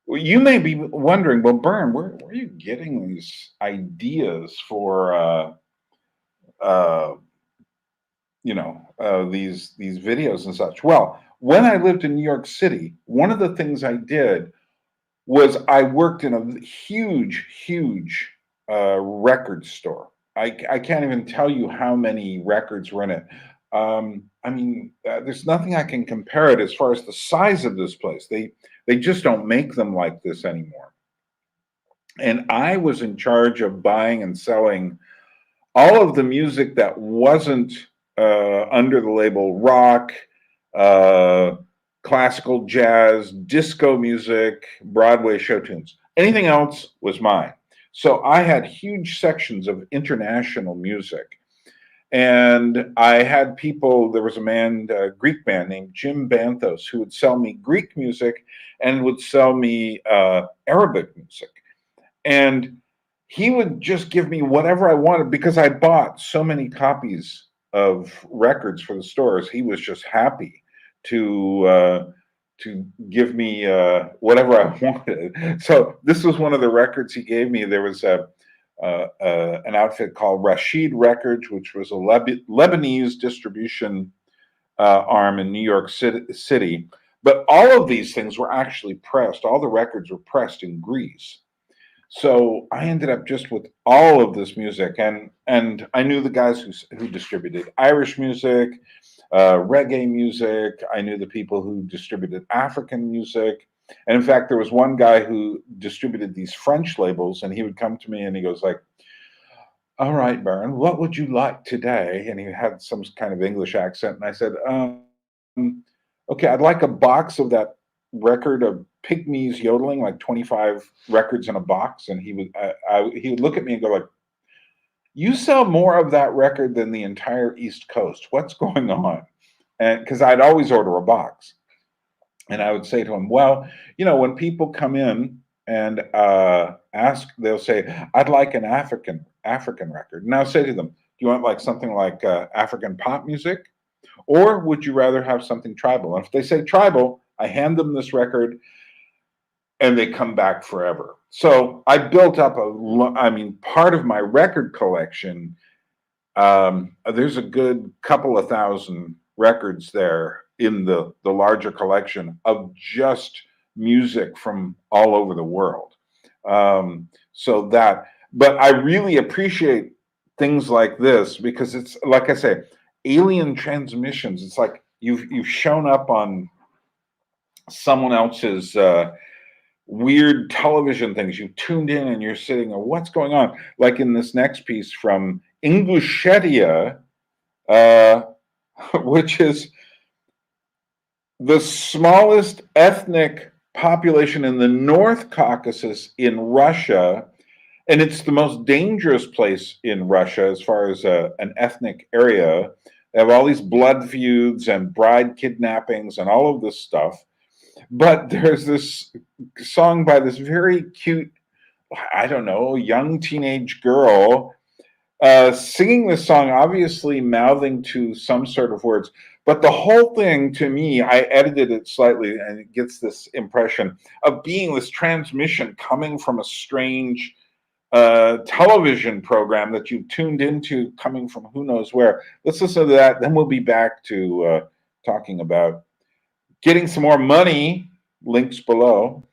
you may be wondering, well, Byrne, where are you getting these ideas for, these videos and such? Well, when I lived in New York City, one of the things I did was I worked in a huge record store. I can't even tell you how many records were in it. There's nothing I can compare it as far as the size of this place. They just don't make them like this anymore. And I was in charge of buying and selling all of the music that wasn't under the label rock, classical jazz, disco music, Broadway show tunes. Anything else was mine. So I had huge sections of international music. And I had people, there was a Greek man named Jim Banthos, who would sell me Greek music and would sell me Arabic music. And he would just give me whatever I wanted because I bought so many copies of records for the stores. He was just happy to give me whatever I wanted. So this was one of the records he gave me. There was an outfit called Rashid Records, which was a Lebanese distribution arm in New York City. But all of these things were actually pressed. All the records were pressed in Greece. So I ended up just with all of this music, and I knew the guys who distributed Irish music, reggae music. I knew the people who distributed African music. And in fact, there was one guy who distributed these French labels, and he would come to me and he goes like, "All right, Byrne, what would you like today?" And he had some kind of English accent. And I said, "Okay, I'd like a box of that record of Pygmies yodeling, like 25 records in a box." And he would look at me and go like, "You sell more of that record than the entire East Coast. What's going on?" And because I'd always order a box. And I would say to him, "Well, when people come in and ask, they'll say, 'I'd like an African record.' And I'll say to them, 'Do you want like something like African pop music? Or would you rather have something tribal?' And if they say tribal, I hand them this record and they come back forever." So I built up part of my record collection. There's a good couple of thousand records there in the larger collection of just music from all over the world. But I really appreciate things like this because it's like I say, alien transmissions. It's like you've shown up on someone else's weird television things. You tuned in and you're sitting, or what's going on? Like in this next piece from Ingushetia, which is the smallest ethnic population in the North Caucasus in Russia, and it's the most dangerous place in Russia as far as an ethnic area. They have all these blood feuds and bride kidnappings and all of this stuff. But there's this song by this very cute, I don't know, young teenage girl singing this song, obviously mouthing to some sort of words. But the whole thing, to me, I edited it slightly, and it gets this impression of being this transmission coming from a strange television program that you tuned into, coming from who knows where. Let's listen to that. Then we'll be back to talking about getting some more money. Links below.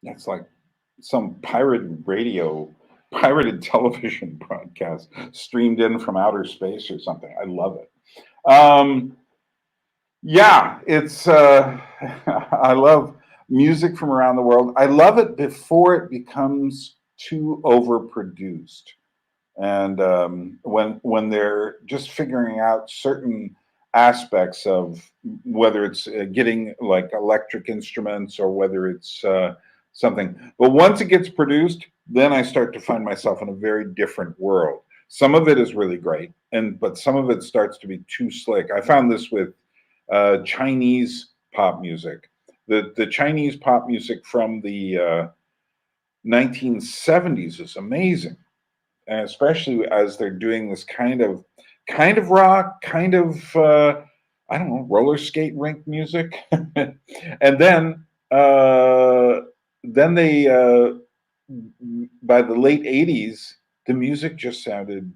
It's like some pirated television broadcast streamed in from outer space or something. I love it. Yeah, it's I love music from around the world. I love it before it becomes too overproduced, and when they're just figuring out certain aspects of whether it's getting like electric instruments or whether it's something. But once it gets produced, then I start to find myself in a very different world. Some of it is really great, but some of it starts to be too slick. I found this with Chinese pop music. The Chinese pop music from the 1970s is amazing, and especially as they're doing this kind of rock, kind of I don't know, roller skate rink music, and then they by the late 80s, the music just sounded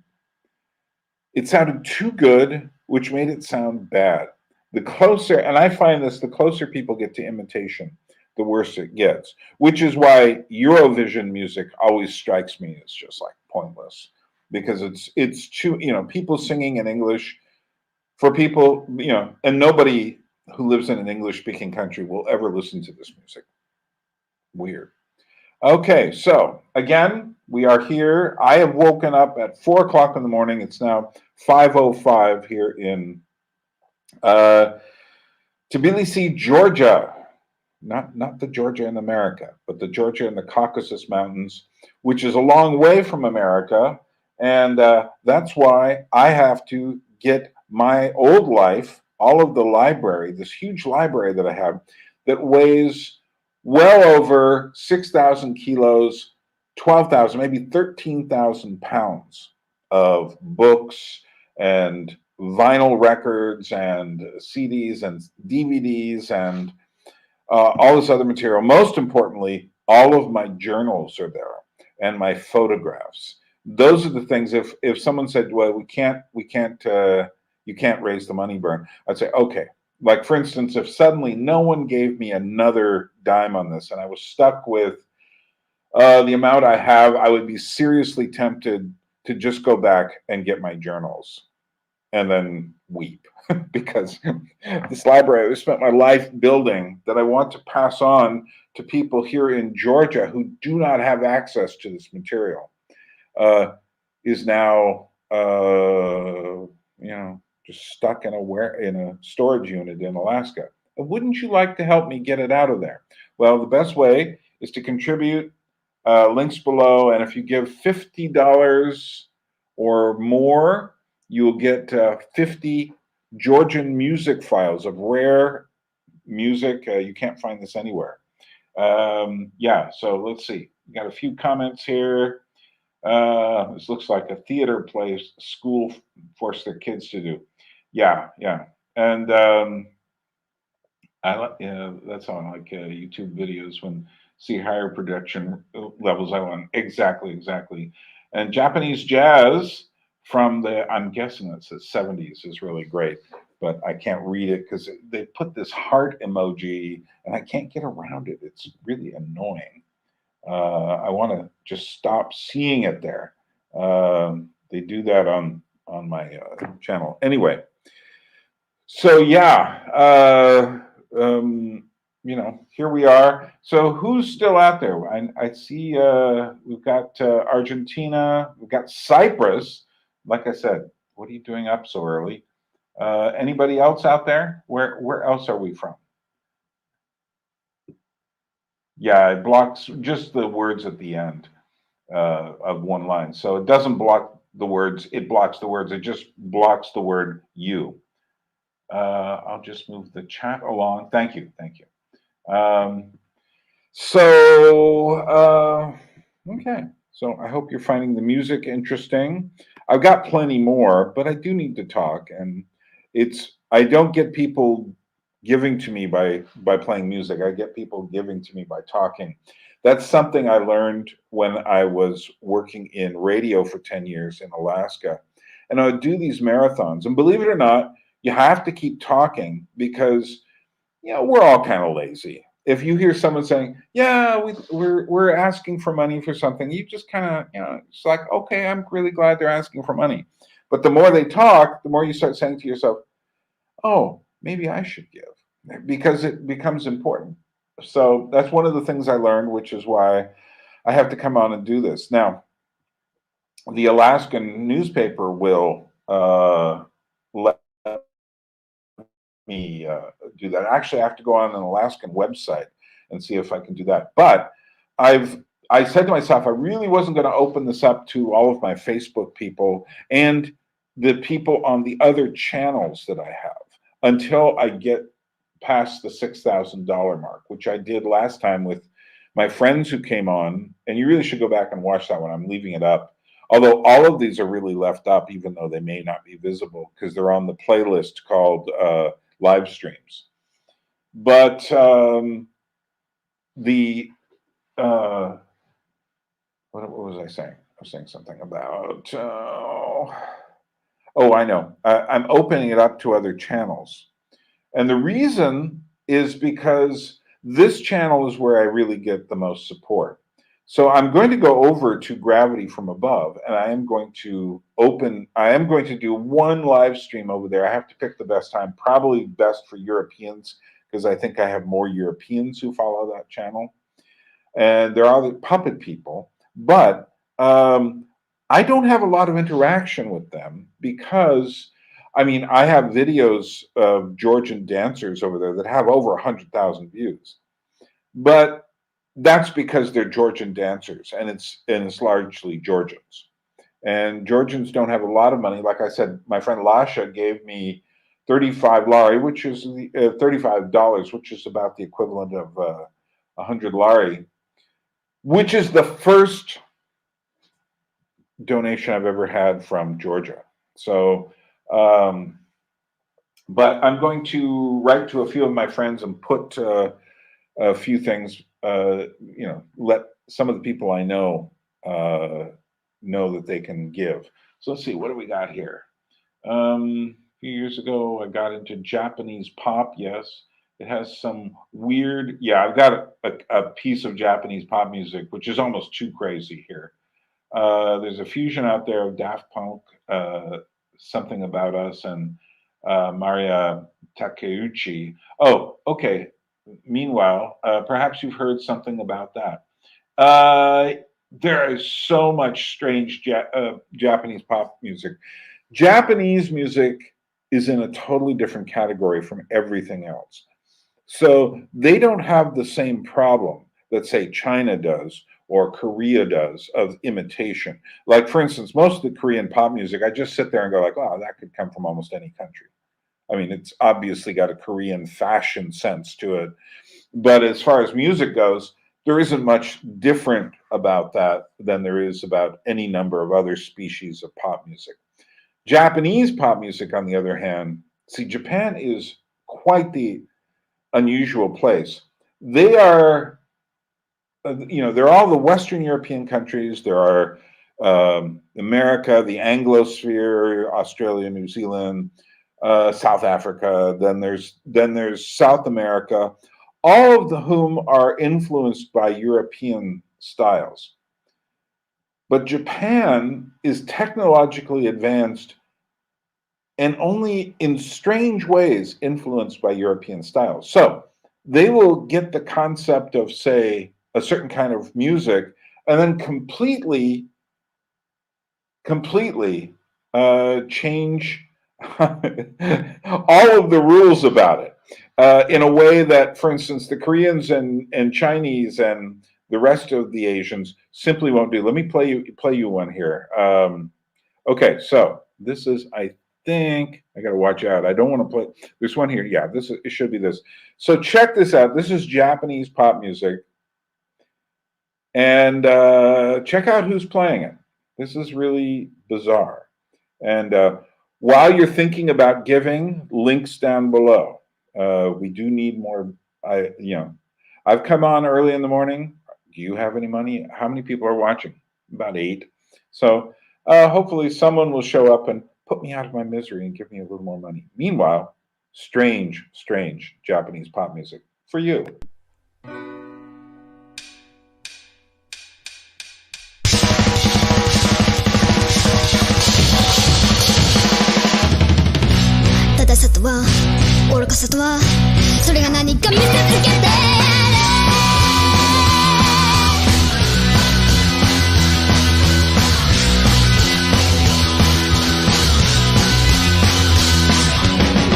too good, which made it sound bad. The closer, and I find this, the closer people get to imitation, the worse it gets, which is why Eurovision music always strikes me as just like pointless, because it's too, people singing in English, for people, and nobody who lives in an English speaking country will ever listen to this music. Weird. Okay, so again, we are here. I have woken up at 4 o'clock in the morning. It's now 5:05 here in Tbilisi, Georgia. Not the Georgia in America, but the Georgia in the Caucasus Mountains, which is a long way from America. And that's why I have to get my old life, all of the library, this huge library that I have that weighs well over 6,000 kilos, 12,000, maybe 13,000 pounds of books and vinyl records and CDs and DVDs and all this other material. Most importantly, all of my journals are there and my photographs. Those are the things. If someone said, "Well, you can't raise the money, Byrne," I'd say, "Okay." Like for instance, if suddenly no one gave me another dime on this, and I was stuck with the amount I have, I would be seriously tempted to just go back and get my journals and then weep because this library I spent my life building that I want to pass on to people here in Georgia who do not have access to this material is now just stuck in a storage unit in Alaska. And wouldn't you like to help me get it out of there? Well, the best way is to contribute. Links below, and if you give $50 or more, you will get 50 Georgian music files of rare music. You can't find this anywhere. Yeah, so let's see. We got a few comments here. This looks like a theater play school forced their kids to do. Yeah, yeah. And that's how I like YouTube videos when see higher production levels. I want exactly. And Japanese jazz from I'm guessing it's the 70s is really great, but I can't read it because they put this heart emoji and I can't get around it. It's really annoying. I want to just stop seeing it there. They do that on my channel anyway. So yeah. Here we are. So who's still out there? I see we've got Argentina, we've got Cyprus. Like I said, what are you doing up so early? Anybody else out there? Where else are we from? Yeah, it blocks just the words at the end of one line. So it doesn't block the words, it blocks the words. It just blocks the word you. I'll just move the chat along. Thank you. Okay. So I hope you're finding the music interesting. I've got plenty more, but I do need to talk, and I don't get people giving to me by playing music. I get people giving to me by talking. That's something I learned when I was working in radio for 10 years in Alaska. And I would do these marathons. And believe it or not, you have to keep talking because we're all kind of lazy. If you hear someone saying, "Yeah, we're asking for money for something," you just kind of, it's like, okay, I'm really glad they're asking for money. But the more they talk, the more you start saying to yourself, "Oh, maybe I should give," because it becomes important. So that's one of the things I learned, which is why I have to come on and do this. Now, the Alaskan newspaper will let me do that. Actually, I have to go on an Alaskan website and see if I can do that. But I said to myself, I really wasn't going to open this up to all of my Facebook people and the people on the other channels that I have until I get past the $6,000 mark, which I did last time with my friends who came on. And you really should go back and watch that one. I'm leaving it up. Although all of these are really left up, even though they may not be visible because they're on the playlist called live streams. But what was I saying? I was saying something about I know. I'm opening it up to other channels. And the reason is because this channel is where I really get the most support. So I'm going to go over to Gravity from above, and I am going to do one live stream over there. I have to pick the best time, probably best for Europeans, because I think I have more Europeans who follow that channel. And there are the puppet people, but I don't have a lot of interaction with them because, I mean, I have videos of Georgian dancers over there that have over 100,000 views. But that's because they're Georgian dancers, and it's largely Georgians. And Georgians don't have a lot of money. Like I said, my friend Lasha gave me 35 lari, which is $35, which is about the equivalent of 100 lari, which is the first donation I've ever had from Georgia. So, but I'm going to write to a few of my friends and put a few things, let some of the people I know that they can give. So let's see, what do we got here? A few years ago, I got into Japanese pop. Yes, it has some weird, I've got a piece of Japanese pop music, which is almost too crazy here. There's a fusion out there of Daft Punk, Something About Us, and Maria Takeuchi. Oh, okay. Meanwhile, perhaps you've heard something about that. There is so much strange Japanese pop music. Japanese music is in a totally different category from everything else. So they don't have the same problem that, say, China does or Korea does of imitation. Like, for instance, most of the Korean pop music, I just sit there and go like, wow, that could come from almost any country. I mean, it's obviously got a Korean fashion sense to it. But as far as music goes, there isn't much different about that than there is about any number of other species of pop music. Japanese pop music, on the other hand, see, Japan is quite the unusual place. They are, they're all the Western European countries. There are America, the Anglosphere, Australia, New Zealand, South Africa. Then there's South America, all of whom are influenced by European styles. But Japan is technologically advanced and only in strange ways influenced by European styles. So they will get the concept of, say, a certain kind of music and then completely change all of the rules about it in a way that, for instance, the Koreans and Chinese and the rest of the Asians simply won't do. Let me play you one here. Okay, so this is, I think, I got to watch out. I don't want to play this one here. Yeah, it should be this. So check this out. This is Japanese pop music. And check out who's playing it. This is really bizarre. And while you're thinking about giving, links down below. We do need more. I've come on early in the morning. Do you have any money? How many people are watching? About 8. So hopefully someone will show up and put me out of my misery and give me a little more money. Meanwhile, strange Japanese pop music for you. 正しさとは愚かさとはそれが何か見せつけて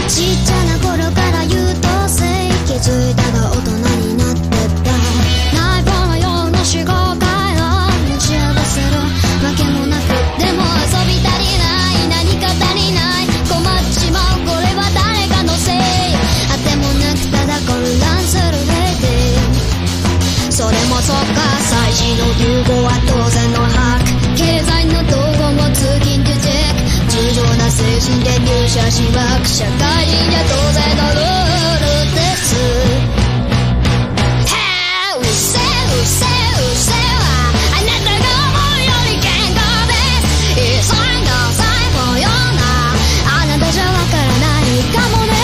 ちっちゃな頃から優等生気づいたが大人になってった内包のような思考回路持ち合わせるわけもなくでも遊び足りない何か足りない困っちまうこれは誰かのせいあてもなくただ混乱するレディそれもそっか祭事の流行は当然の把握経済の動向も通勤受チェック重情な精神で入社しわく社会人じゃ当然のルールですへうせうせうせはあなたが思うより健康です急いだ最後ようなあなたじゃわからないかもね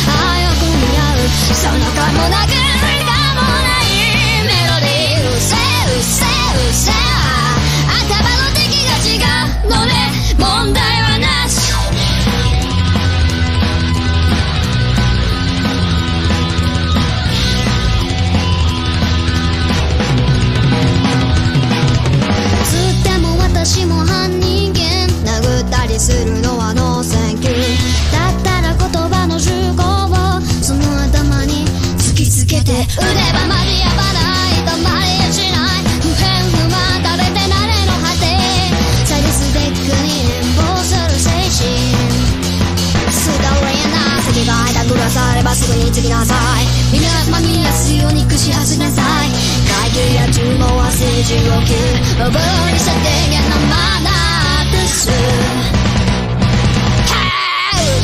あするのはノーセンキューだったら言葉の重厚をその頭に突きつけて腕はマジやばないたまりやしない不変不満食べて慣れの果てサディスティックに連邦する精神ストーリーな席が間くださればすぐに次なさいみんなまみやすように串走りなさい会議や注文は政治を切る覚えにして電源のマナーですう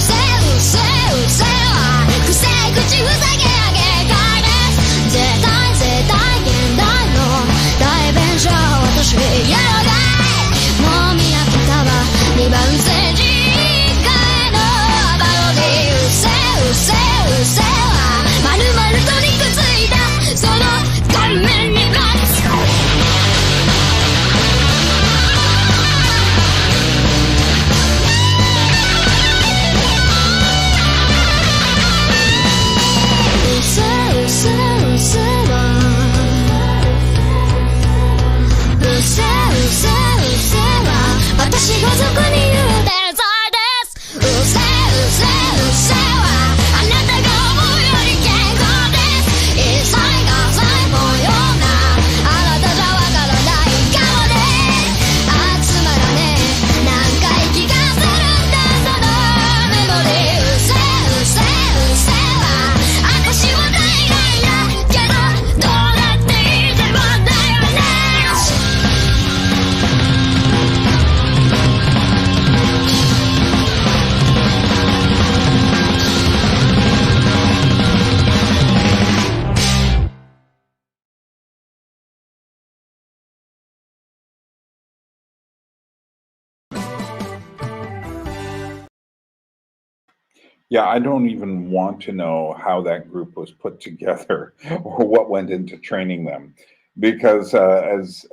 せうせうせはくせ口ふざけ上げかいです絶対絶対現代の代弁者は私やろがいもう見飽きたわ二番政治以外のバロディうせうせうせはまるまると肉ついたその顔面にバツうせうせうせはうせうせうせは私が俗に言う天才ですうせうせうせはあなたが思うより健康です一切が最高ようなあなたじゃわからないかもね集まらねえ何回気がするんだそのメモリーうせうせうせは私は大概だけどどうなっていてもだよねYeah, I don't even want to know how that group was put together or what went into training them, because as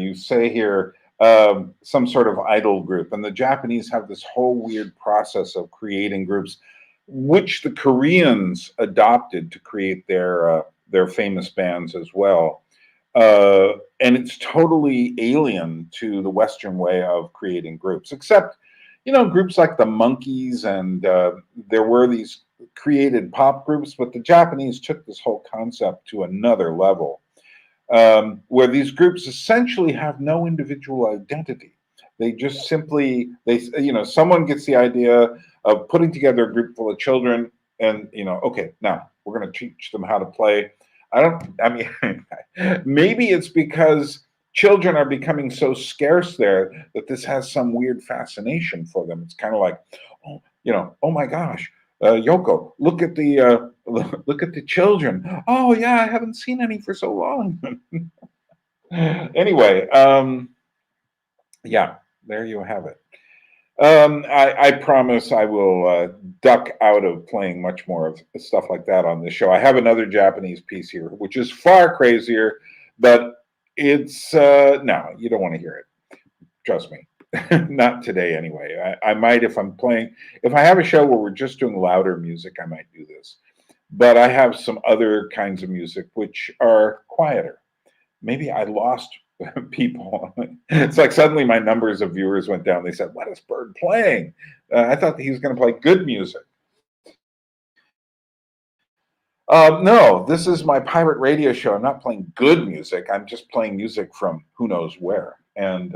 you say here, some sort of idol group, and the Japanese have this whole weird process of creating groups, which the Koreans adopted to create their famous bands as well. And it's totally alien to the Western way of creating groups, except groups like the Monkees, and there were these created pop groups, but the Japanese took this whole concept to another level, where these groups essentially have no individual identity. They just simply, someone gets the idea of putting together a group full of children, and okay, now we're going to teach them how to play. Maybe it's because children are becoming so scarce there that this has some weird fascination for them. It's kind of like, oh my gosh, Yoko, look at the children. Oh yeah, I haven't seen any for so long. Anyway, yeah, there you have it. I promise I will duck out of playing much more of stuff like that on this show. I have another Japanese piece here, which is far crazier, but it's no, you don't want to hear it. Trust me. Not today anyway. I might if I have a show where we're just doing louder music, I might do this. But I have some other kinds of music which are quieter. Maybe I lost people. It's like suddenly my numbers of viewers went down. They said, "What is Byrne playing?" I thought that he was going to play good music. No, this is my pirate radio show. I'm not playing good music. I'm just playing music from who knows where. And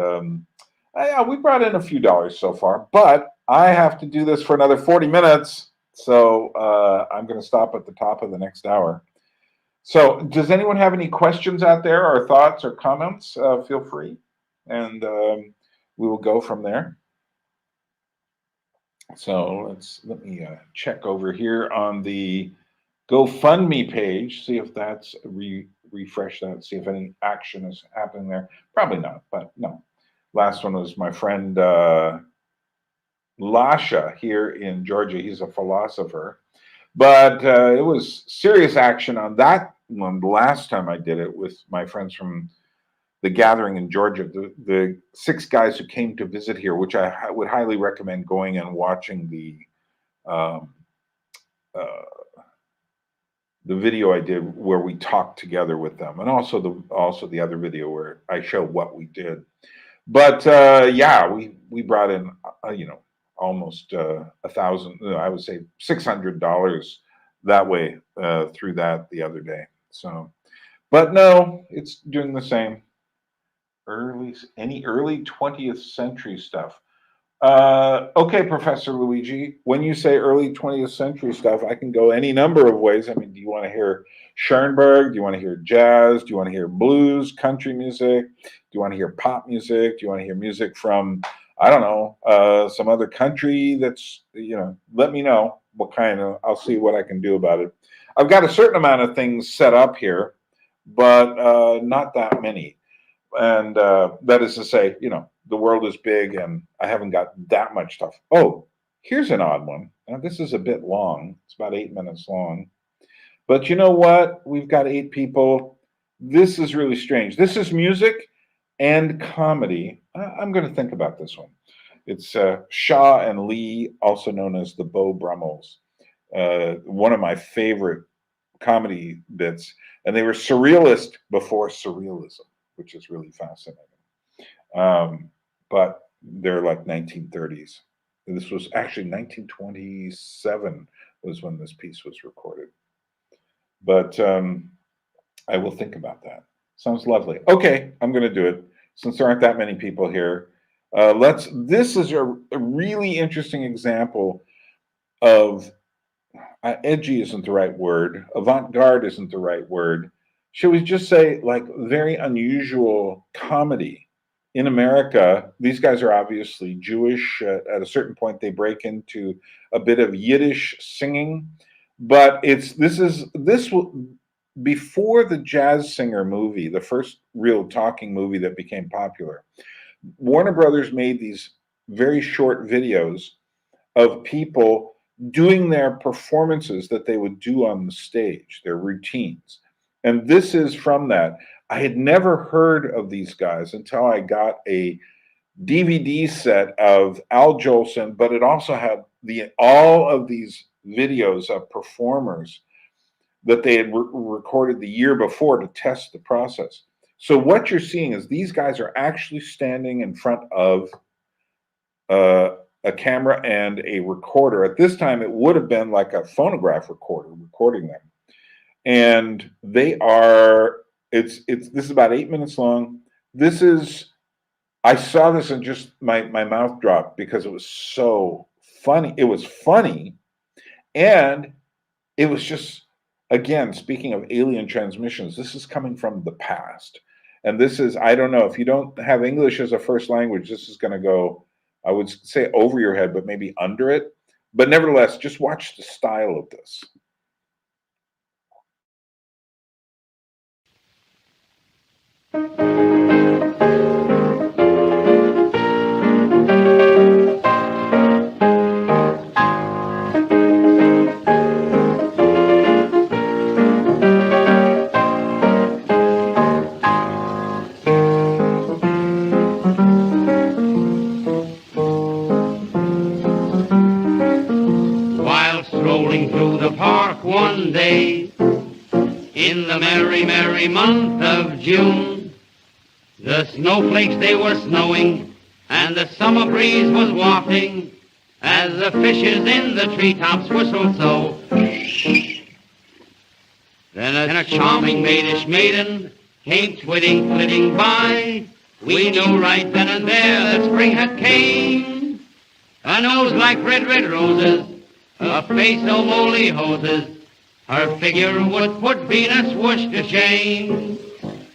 yeah, we brought in a few dollars so far, but I have to do this for another 40 minutes. So I'm going to stop at the top of the next hour. So does anyone have any questions out there or thoughts or comments? Feel free. And we will go from there. So let me check over here on the GoFundMe page, see if that's refresh that, see if any action is happening there. Probably not, but no. Last one was my friend Lasha here in Georgia. He's a philosopher. But it was serious action on that one the last time I did it with my friends from the gathering in Georgia, the 6 guys who came to visit here, which I would highly recommend going and watching the video I did where we talked together with them, and also the other video where I show what we did. But yeah, we brought in almost 1,000. I would say $600 that way through that the other day. So, but no, it's doing the same. Any early 20th century stuff. Okay, Professor Luigi, when you say early 20th century stuff, I can go any number of ways. I mean, do you want to hear Schoenberg? Do you want to hear jazz? Do you want to hear blues, country music? Do you want to hear pop music? Do you want to hear music from, I don't know, some other country that's, let me know what kind of, I'll see what I can do about it. I've got a certain amount of things set up here, but not that many. And that is to say, the world is big and I haven't got that much stuff. Oh, here's an odd one. Now, this is a bit long. It's about 8 minutes long. But you know what? We've got 8 people. This is really strange. This is music and comedy. I'm going to think about this one. It's Shaw and Lee, also known as the Beau Brummels. One of my favorite comedy bits. And they were surrealist before surrealism, which is really fascinating. But they're like 1930s. This was actually 1927 was when this piece was recorded. But I will think about that. Sounds lovely. Okay, I'm going to do it. Since there aren't that many people here, this is a really interesting example of, edgy isn't the right word, avant-garde isn't the right word. Should we just say like very unusual comedy? In America, these guys are obviously Jewish. At a certain point, they break into a bit of Yiddish singing, but before the Jazz Singer movie, the first real talking movie that became popular. Warner Brothers made these very short videos of people doing their performances that they would do on the stage, their routines. And this is from that. I had never heard of these guys until I got a DVD set of Al Jolson, but it also had all of these videos of performers that they had recorded the year before to test the process. So what you're seeing is these guys are actually standing in front of a camera and a recorder. At this time, it would have been like a phonograph recorder recording them. And they are, this is about 8 minutes long. I saw this and just my mouth dropped because it was so funny. It was funny. And it was just, again, speaking of alien transmissions, this is coming from the past. And this is, I don't know, if you don't have English as a first language, this is going to go, I would say over your head, but maybe under it. But nevertheless, just watch the style of this. One day in the merry, merry month of June, the snowflakes they were snowing and the summer breeze was wafting as the fishes in the treetops whistled so. Then a charming maidish maiden came flitting by. We knew right then and there that spring had came. A nose like red roses, a face so moly hoses, her figure would put Venus whoosh to shame.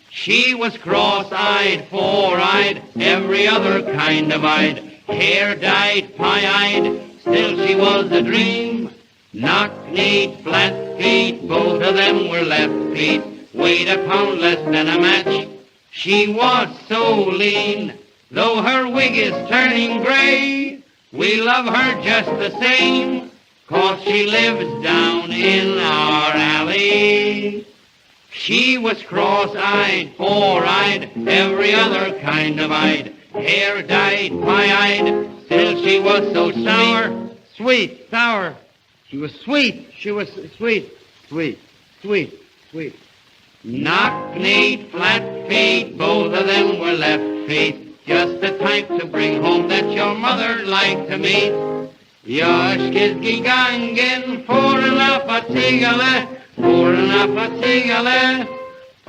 She was cross-eyed, four-eyed, every other kind of eyed, hair-dyed, pie-eyed, still she was a dream. Knock-kneed, flat feet, both of them were left feet, weighed a pound less than a match. She was so lean, though her wig is turning gray, we love her just the same, 'cause she lives down in our alley. She was cross-eyed, four-eyed, every other kind of eyed, hair-dyed, pie-eyed, still she was so sour, sweet, sour. She was sweet, sweet. Knock-kneed, flat feet, both of them were left feet, just the type to bring home that your mother'd like to meet. Yoshkis gigangen, foreign up a tigale, foreign up a tigale.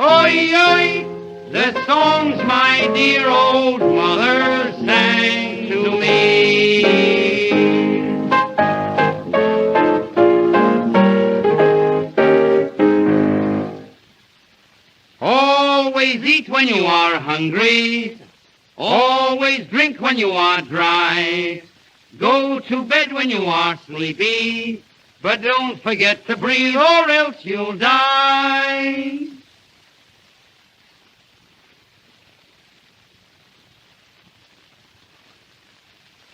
Oi, oi, the songs my dear old mother sang to me. Always eat when you are hungry. Always drink when you are dry. Go to bed when you are sleepy. But don't forget to breathe or else you'll die.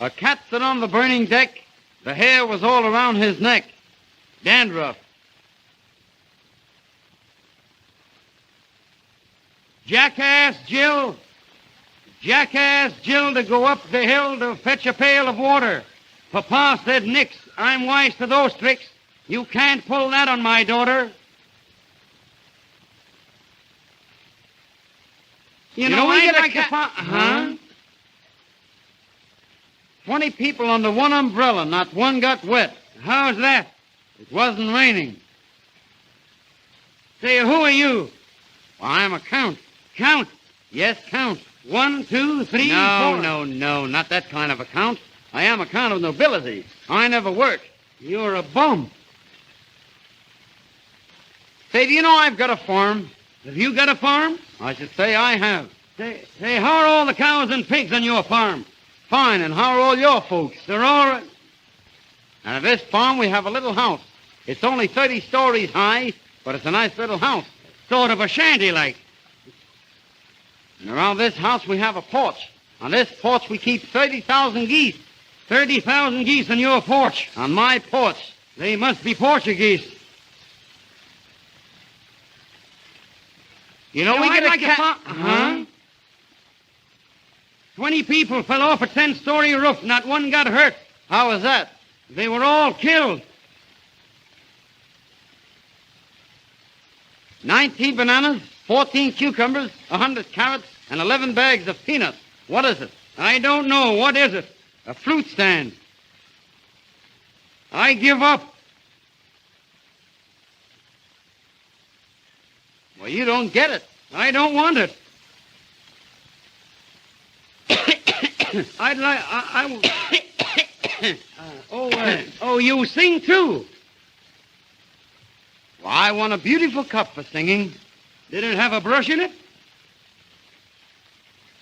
A cat sat on the burning deck. The hair was all around his neck. Dandruff. Jackass Jill to go up the hill to fetch a pail of water. Papa said, "Nix, I'm wise to those tricks. You can't pull that on my daughter." You know we get a cat. 20 people under one umbrella, not one got wet. How's that? It wasn't raining. Say, who are you? Well, I'm a count. Count? Yes, count. 1, 2, 3, 4. No, not that kind of a count. I am a count of nobility. I never work. You're a bum. Say, do you know I've got a farm? Have you got a farm? I should say I have. Say, how are all the cows and pigs on your farm? Fine, and how are all your folks? They're all right. And at this farm we have a little house. It's only 30 stories high, but it's a nice little house. Sort of a shanty like. And around this house we have a porch. On this porch we keep 30,000 geese. 30,000 geese on your porch. On my porch. They must be Portuguese. You know we get a cat. 20 people fell off a 10-story roof. Not one got hurt. How was that? They were all killed. 19 bananas, 14 cucumbers, 100 carrots, and 11 bags of peanuts. What is it? I don't know. What is it? A fruit stand. I give up. Well, you don't get it. I don't want it. Oh, you sing too? Well, I want a beautiful cup for singing. Did it have a brush in it?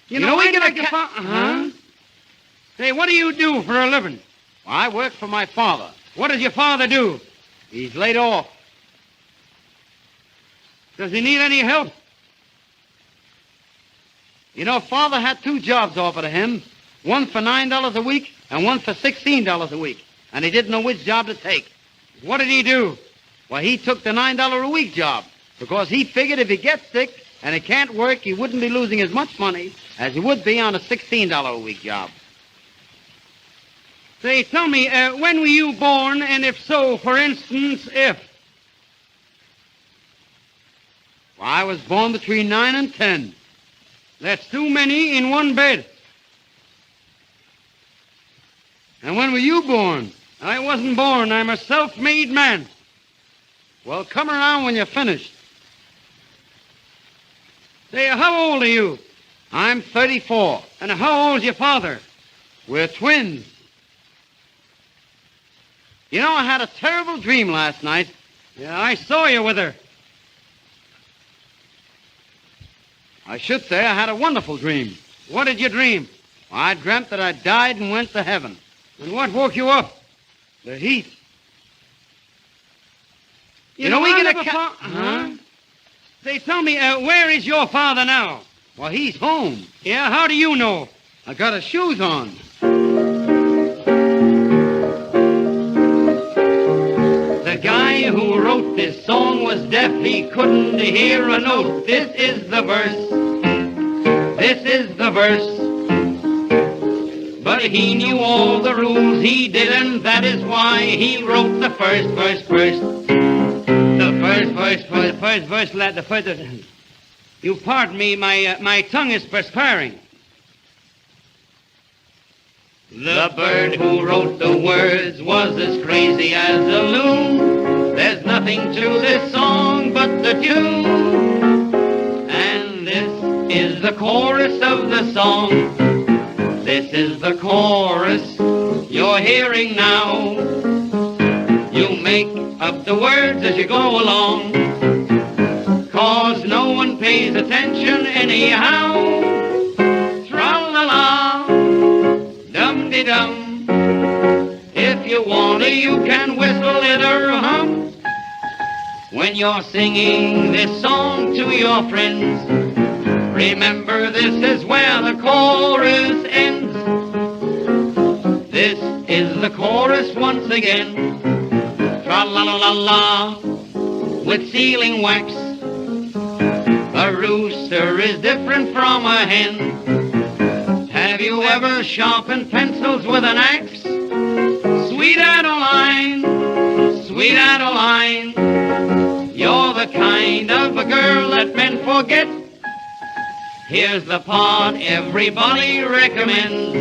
You know we get a Say, what do you do for a living? Well, I work for my father. What does your father do? He's laid off. Does he need any help? You know, Father had 2 jobs offered to him, one for $9 a week and one for $16 a week, and he didn't know which job to take. What did he do? Well, he took the $9 a week job because he figured if he gets sick and he can't work, he wouldn't be losing as much money as he would be on a $16 a week job. Say, tell me, when were you born, and if so, for instance, if? Well, I was born between 9 and 10. That's too many in one bed. And when were you born? I wasn't born. I'm a self-made man. Well, come around when you're finished. Say, how old are you? I'm 34. And how old's your father? We're twins. You know, I had a terrible dream last night. Yeah, I saw you with her. I should say I had a wonderful dream. What did you dream? Well, I dreamt that I died and went to heaven. And what woke you up? The heat. You know, we get a cat. Say, tell me, where is your father now? Well, he's home. Yeah, how do you know? I got his shoes on. The guy who wrote this song was deaf. He couldn't hear a note. This is the verse. This is the verse. But he knew all the rules. He didn't. That is why he wrote the first verse. The first verse. You pardon me, my tongue is perspiring. The bird who wrote the words was as crazy as a loon. There's nothing to this song but the tune. And this is the chorus of the song. This is the chorus you're hearing now. You make up the words as you go along, 'cause no one pays attention anyhow. Tra-la-la, dum-de-dum. If you wanna, you can whistle it or hum. When you're singing this song to your friends, remember this is where the chorus ends. This is the chorus once again. Tra-la-la-la-la, with sealing wax. A rooster is different from a hen. Have you ever sharpened pencils with an axe? Sweet Adeline, sweet Adeline, you're the kind of a girl that men forget. Here's the part everybody recommends,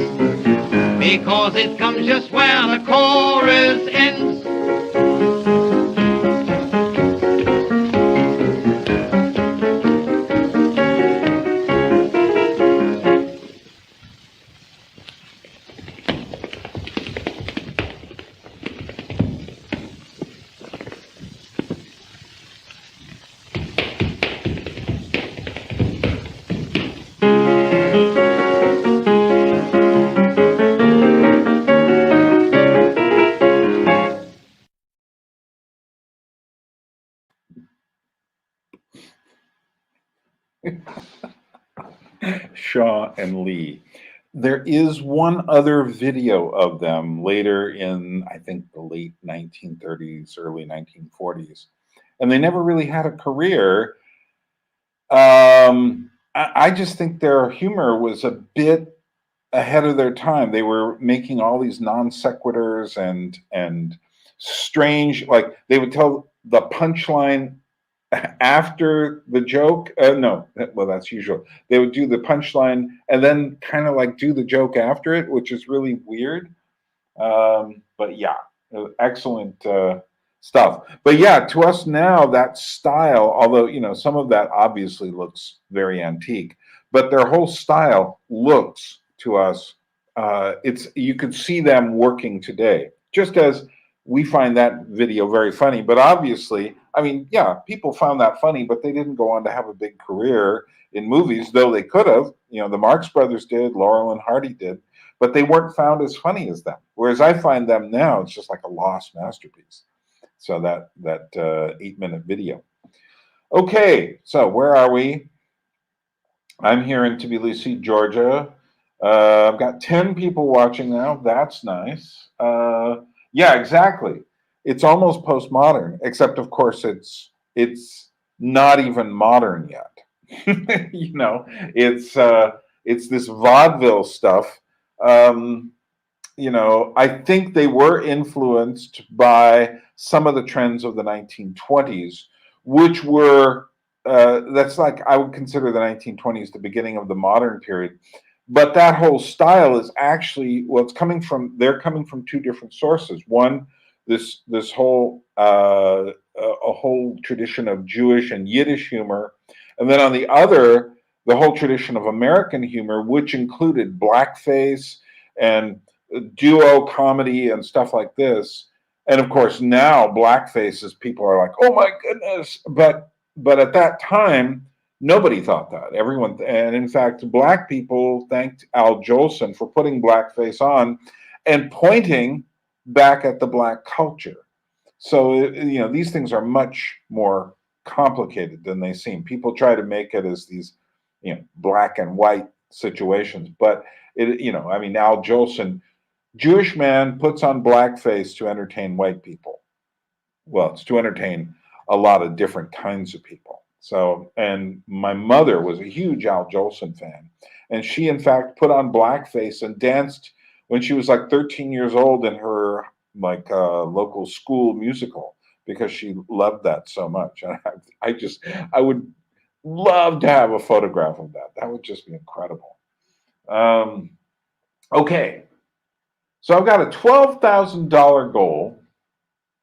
because it comes just where the chorus ends. Shaw and Lee. There is one other video of them later in, I think, the late 1930s, early 1940s, and they never really had a career. I just think their humor was a bit ahead of their time. They were making all these non sequiturs and strange, like they would tell the punchline after the joke. No, well, that's usual. They would do the punchline and then kind of like do the joke after it, which is really weird. But yeah, excellent stuff. But yeah, to us now, that style, although, you know, some of that obviously looks very antique, but their whole style looks to us, you could see them working today, just as we find that video very funny. But obviously, I mean, yeah, people found that funny, but they didn't go on to have a big career in movies, though they could have. You know, the Marx Brothers did, Laurel and Hardy did, but they weren't found as funny as them. Whereas I find them now, it's just like a lost masterpiece. So that 8-minute video. Okay, so where are we? I'm here in Tbilisi, Georgia. I've got 10 people watching now. That's nice. Yeah, exactly. It's almost postmodern, except of course it's not even modern yet. You know, it's this vaudeville stuff. You know, I think they were influenced by some of the trends of the 1920s, which were that's like, I would consider the 1920s the beginning of the modern period. But that whole style is actually, well, they're coming from two different sources. One, this whole a whole tradition of Jewish and Yiddish humor, and then on the other, the whole tradition of American humor, which included blackface and duo comedy and stuff like this. And of course, now blackface is, people are like, oh my goodness, but at that time, nobody thought that. Everyone, and in fact, black people thanked Al Jolson for putting blackface on and pointing back at the black culture. So, you know, these things are much more complicated than they seem. People try to make it as these, you know, black and white situations, but you know, I mean, Al Jolson, Jewish man puts on blackface to entertain white people. Well, it's to entertain a lot of different kinds of people. So, and my mother was a huge Al Jolson fan, and she in fact put on blackface and danced when she was like 13 years old in her like local school musical, because she loved that so much. And I would love to have a photograph of that. That would just be incredible. Okay, So I've got a $12,000 goal.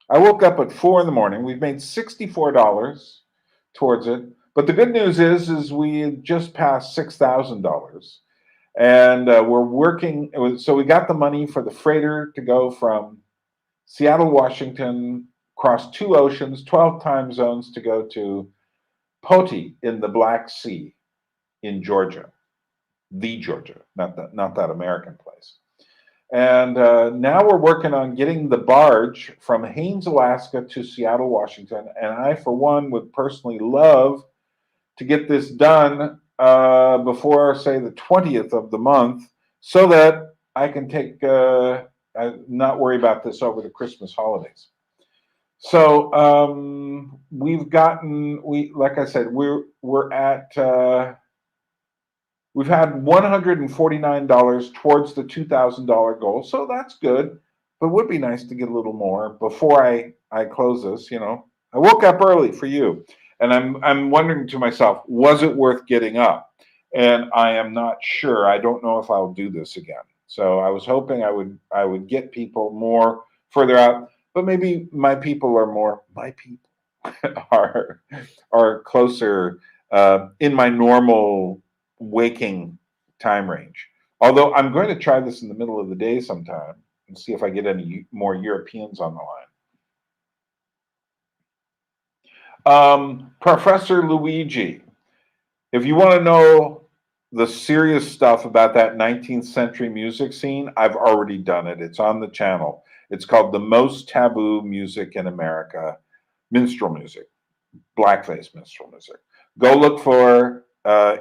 I woke up at 4 in the morning. We've made $64 towards it. But the good news is we had just passed $6,000. And we're working. So we got the money for the freighter to go from Seattle, Washington, across 2 oceans, 12 time zones to go to Poti in the Black Sea in Georgia, the Georgia, not that American place. And now we're working on getting the barge from Haines, Alaska to Seattle, Washington. And I, for one, would personally love to get this done before, say, the 20th of the month, so that I can take, not worry about this over the Christmas holidays. So like I said, we're at, we've had $149 towards the $2,000 goal, so that's good. But it would be nice to get a little more before I close this. I woke up early for you, and I'm wondering to myself, was it worth getting up? And I am not sure. I don't know if I'll do this again. So I was hoping I would get people more further out, but maybe my people are closer in my normal waking time range. Although I'm going to try this in the middle of the day sometime and see if I get any more Europeans on the line. Professor Luigi, if you want to know the serious stuff about that 19th century music scene, I've already done it. It's on the channel. It's called The Most Taboo Music in America, Minstrel Music, Blackface Minstrel Music. Go look for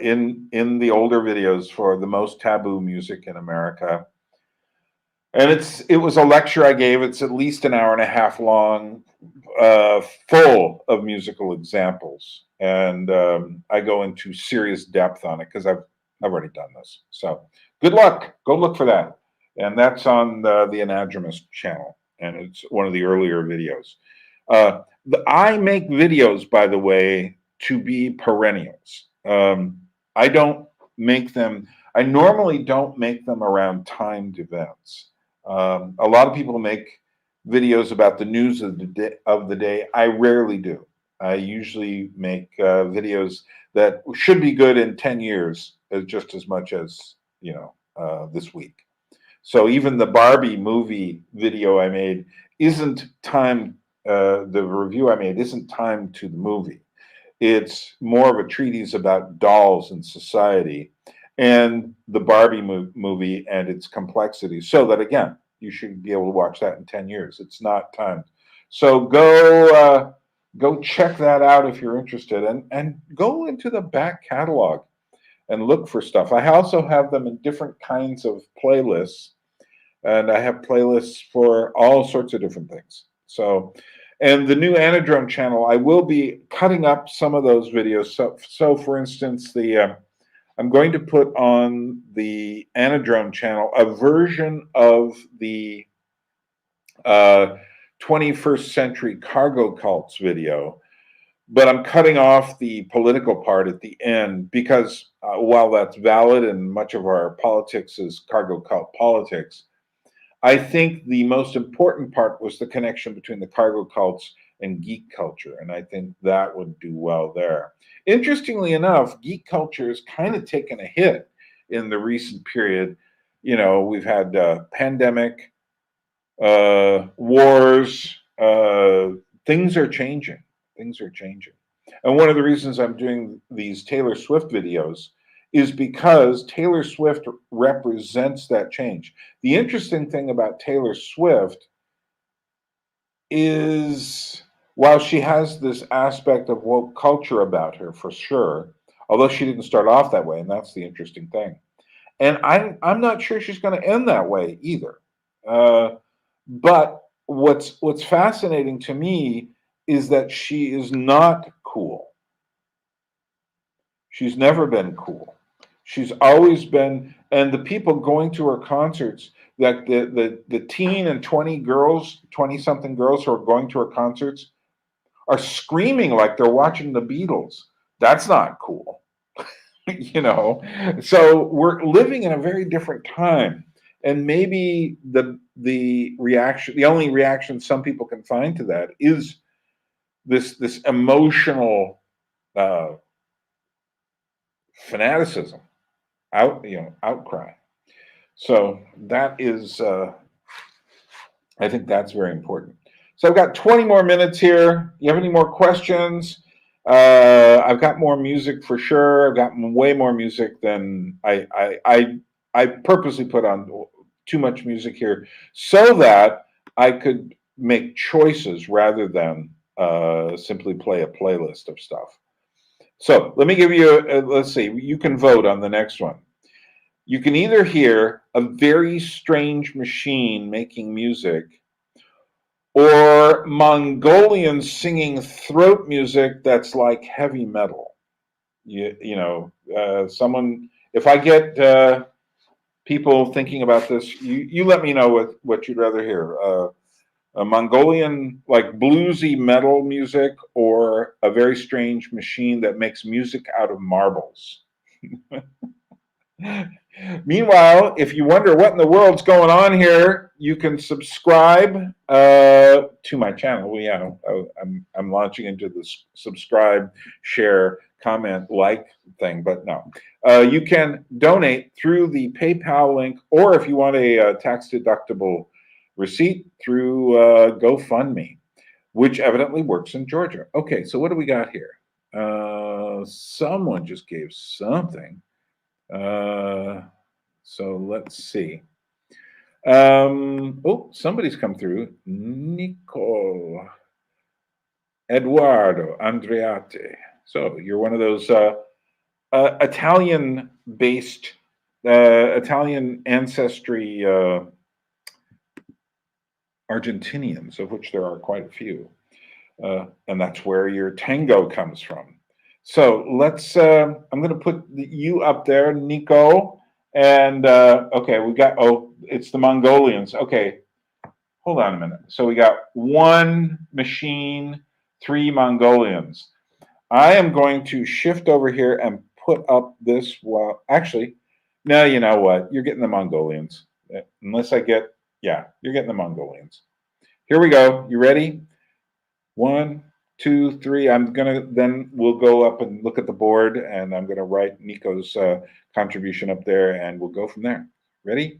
in the older videos for The Most Taboo Music in America. And it was a lecture I gave. It's at least an hour and a half long, full of musical examples. And I go into serious depth on it because I've already done this. So good luck. Go look for that. And that's on the Anadromist channel. And it's one of the earlier videos. I make videos, by the way, to be perennials. I don't make them, I normally don't make them around timed events. A lot of people make videos about the news of the day. I rarely do. I usually make videos that should be good in 10 years, just as much as, this week. So even the Barbie movie video I made isn't timed, the review I made isn't timed to the movie. It's more of a treatise about dolls and society and the Barbie movie and its complexity, so that, again, you should be able to watch that in 10 years. It's not timed. So go check that out if you're interested, and go into the back catalog and look for stuff. I also have them in different kinds of playlists, and I have playlists for all sorts of different things. So, and the new Anadrome channel, I will be cutting up some of those videos. So for instance, I'm going to put on the Anadrome channel a version of the 21st century cargo cults video, but I'm cutting off the political part at the end because while that's valid and much of our politics is cargo cult politics, I think the most important part was the connection between the cargo cults and geek culture, and I think that would do well there. Interestingly enough, geek culture has kind of taken a hit in the recent period. We've had pandemic, wars, things are changing. Things are changing. And one of the reasons I'm doing these Taylor Swift videos is because Taylor Swift represents that change. The interesting thing about Taylor Swift is, while she has this aspect of woke culture about her, for sure, although she didn't start off that way, and that's the interesting thing. And I'm not sure she's going to end that way either. But what's fascinating to me is that she is not cool. She's never been cool. She's always been, and the people going to her concerts, like the teen and 20-something girls who are going to her concerts are screaming like they're watching the Beatles. That's not cool. So we're living in a very different time. And maybe the reaction, the only reaction some people can find to that is this emotional fanaticism, outcry. So that is, I think that's very important. So I've got 20 more minutes here. You have any more questions? I've got more music for sure. I've got way more music than I purposely put on too much music here so that I could make choices rather than simply play a playlist of stuff. So let me give you, let's see, you can vote on the next one. You can either hear a very strange machine making music or Mongolians singing throat music that's like heavy metal. Someone, if I get people thinking about this, you let me know what you'd rather hear. A Mongolian, like bluesy metal music, or a very strange machine that makes music out of marbles. Meanwhile, if you wonder what in the world's going on here, you can subscribe to my channel. Yeah, I'm launching into the subscribe, share, comment, like thing, but no. You can donate through the PayPal link, or if you want a tax-deductible receipt, through GoFundMe, which evidently works in Georgia. Okay, so what do we got here? Someone just gave something. So let's see. Oh, somebody's come through. Nico Eduardo Andreate. So you're one of those Italian-based, Italian ancestry Argentinians, of which there are quite a few. And that's where your tango comes from. So let's, I'm going to put you up there, Nico. And, okay, we got, oh, it's the Mongolians. Okay, hold on a minute. So we got one machine, 3 Mongolians. I am going to shift over here and put up this, well, actually, no, you know what? You're getting the Mongolians. Unless I get, yeah, you're getting the Mongolians. Here we go. You ready? 1, 2, 3. I'm gonna, then we'll go up and look at the board, and I'm gonna write Nico's contribution up there, and we'll go from there. Ready?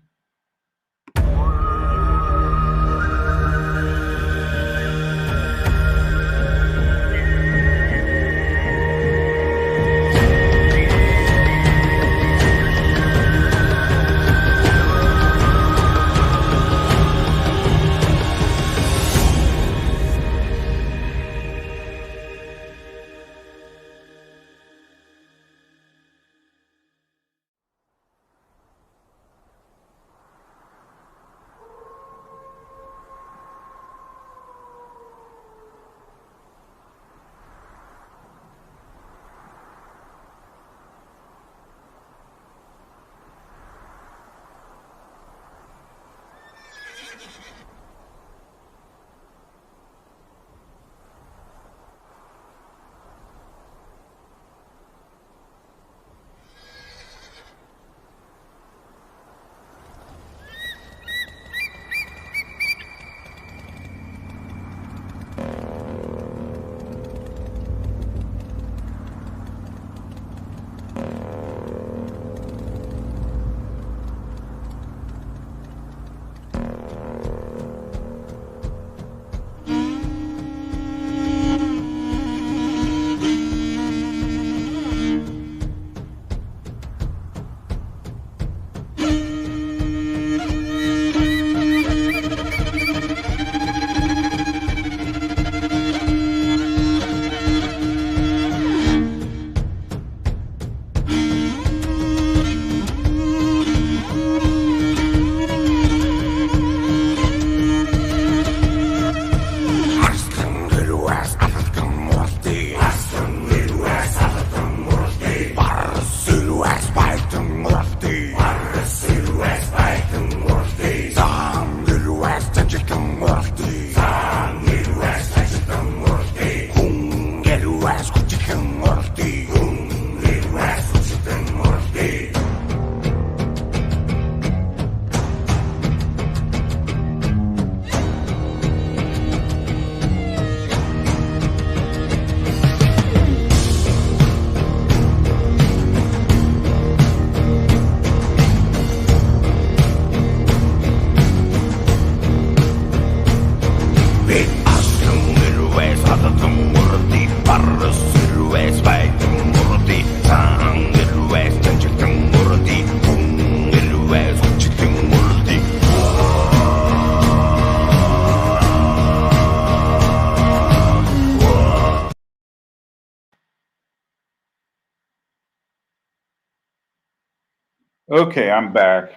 Okay, I'm back.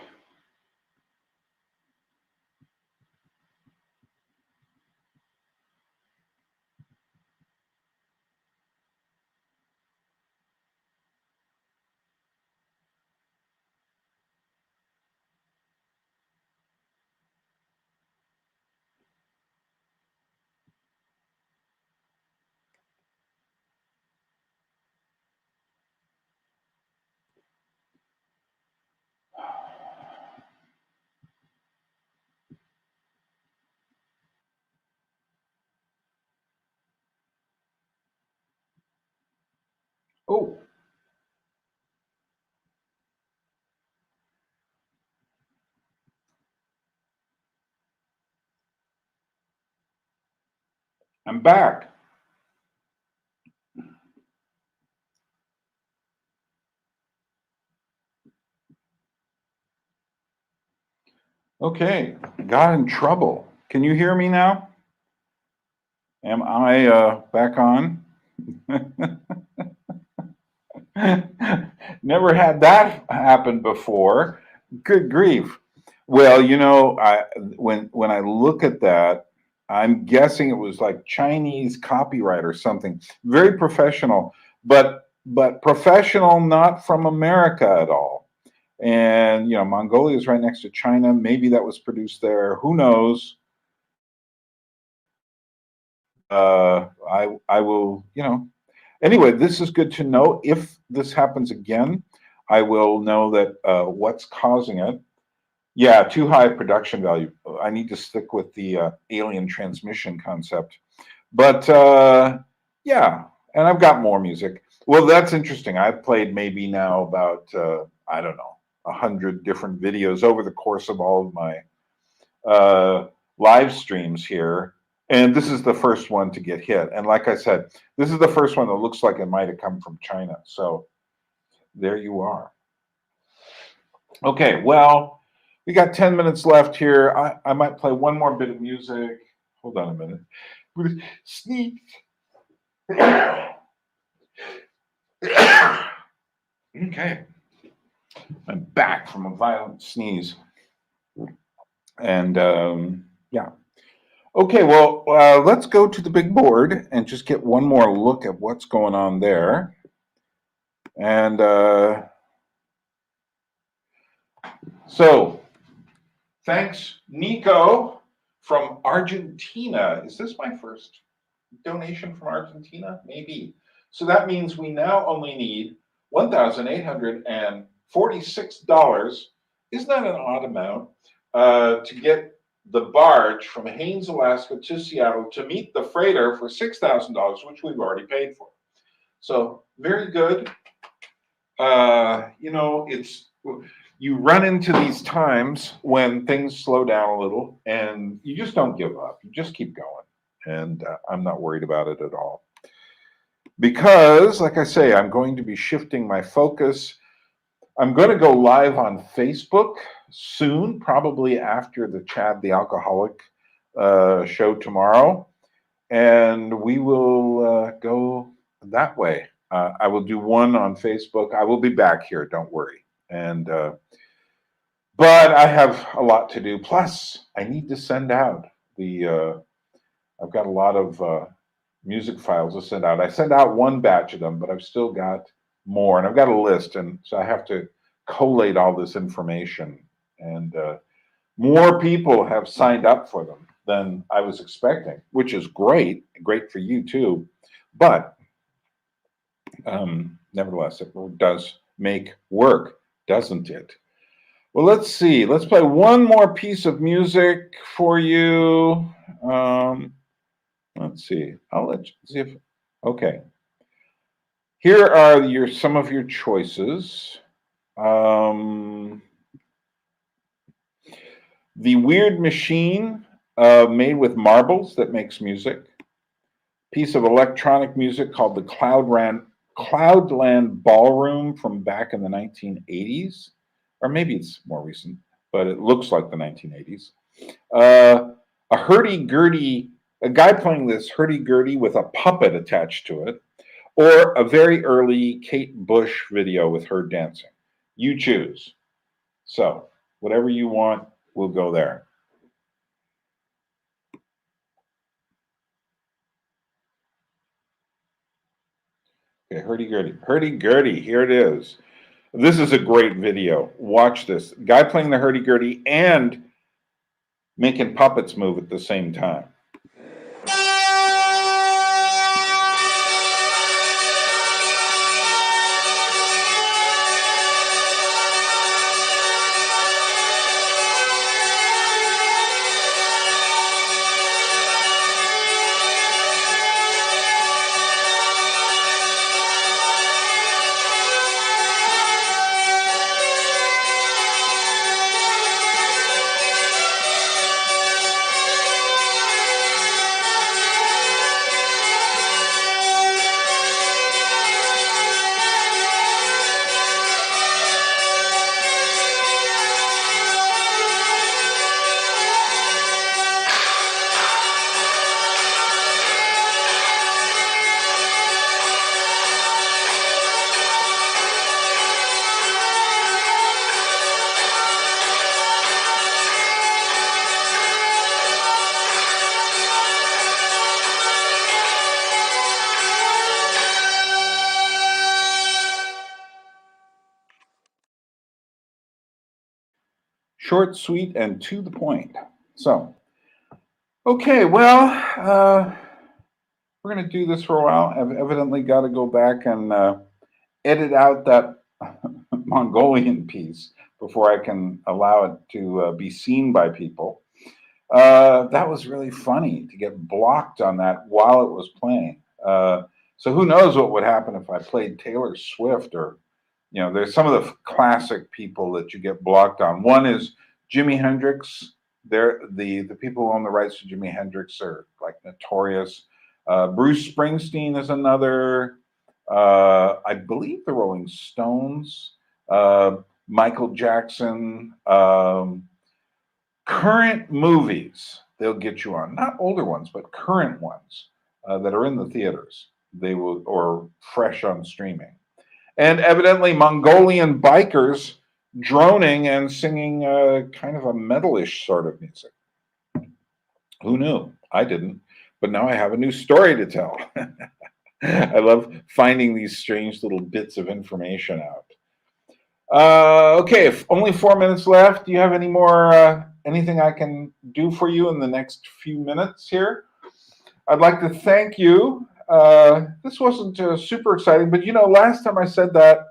Oh, I'm back. Okay, got in trouble. Can you hear me now? Am I back on? Never had that happen before. Good grief. Well, you know, when I look at that, I'm guessing it was like Chinese copyright or something. Very professional, but professional not from America at all. And you know, Mongolia is right next to China. Maybe that was produced there. Who knows? I will, you know. Anyway, this is good to know. If this happens again, I will know that what's causing it. Yeah, too high production value. I need to stick with the alien transmission concept. But yeah, and I've got more music. Well, that's interesting. I've played maybe now about I don't know 100 different videos over the course of all of my live streams here, and this is the first one to get hit. And like I said, this is the first one that looks like it might have come from China. So there you are. Okay, well, we got 10 minutes left here. I might play one more bit of music. Hold on a minute. Sneeze. Okay. I'm back from a violent sneeze. And yeah. Okay, well, let's go to the big board and just get one more look at what's going on there. And so, thanks, Nico from Argentina. Is this my first donation from Argentina? Maybe. So that means we now only need $1,846. Isn't that an odd amount? To get the barge from Haines, Alaska to Seattle to meet the freighter for $6,000, which we've already paid for. So very good. You know, you run into these times when things slow down a little and you just don't give up. You just keep going. And I'm not worried about it at all. Because, like I say, I'm going to be shifting my focus. I'm going to go live on Facebook soon, probably after the Chad the Alcoholic show tomorrow. And we will go that way. I will do one on Facebook. I will be back here, don't worry. And but I have a lot to do. Plus, I need to send out the. I've got a lot of music files to send out. I sent out one batch of them, but I've still got more, and I've got a list, and so I have to collate all this information. And more people have signed up for them than I was expecting, which is great for you too. But nevertheless, it does make work, doesn't it? Well, let's see. Let's play one more piece of music for you. Let's see. I'll let you see if. Okay. Here are some of your choices. The Weird Machine, made with marbles, that makes music. Piece of electronic music called the Cloudland Ballroom from back in the 1980s, or maybe it's more recent, but it looks like the 1980s. A hurdy-gurdy, a guy playing this hurdy-gurdy with a puppet attached to it, or a very early Kate Bush video with her dancing. You choose. So whatever you want, we'll go there. Okay, hurdy-gurdy, here it is. This is a great video. Watch this. Guy playing the hurdy-gurdy and making puppets move at the same time. Short, sweet, and to the point. So, okay, well, we're going to do this for a while. I've evidently got to go back and edit out that Mongolian piece before I can allow it to be seen by people. That was really funny to get blocked on that while it was playing. So who knows what would happen if I played Taylor Swift or, you know, there's some of the classic people that you get blocked on. One is Jimi Hendrix. They're the people who own the rights to Jimi Hendrix are like notorious. Bruce Springsteen is another. I believe the Rolling Stones. Michael Jackson. Current movies they'll get you on, not older ones, but current ones that are in the theaters. They will, or fresh on streaming. And evidently Mongolian bikers droning and singing kind of a metalish sort of music. Who knew? I didn't. But now I have a new story to tell. I love finding these strange little bits of information out. Okay, only 4 minutes left. Do you have any more, anything I can do for you in the next few minutes here? I'd like to thank you. This wasn't super exciting, but you know, last time I said that,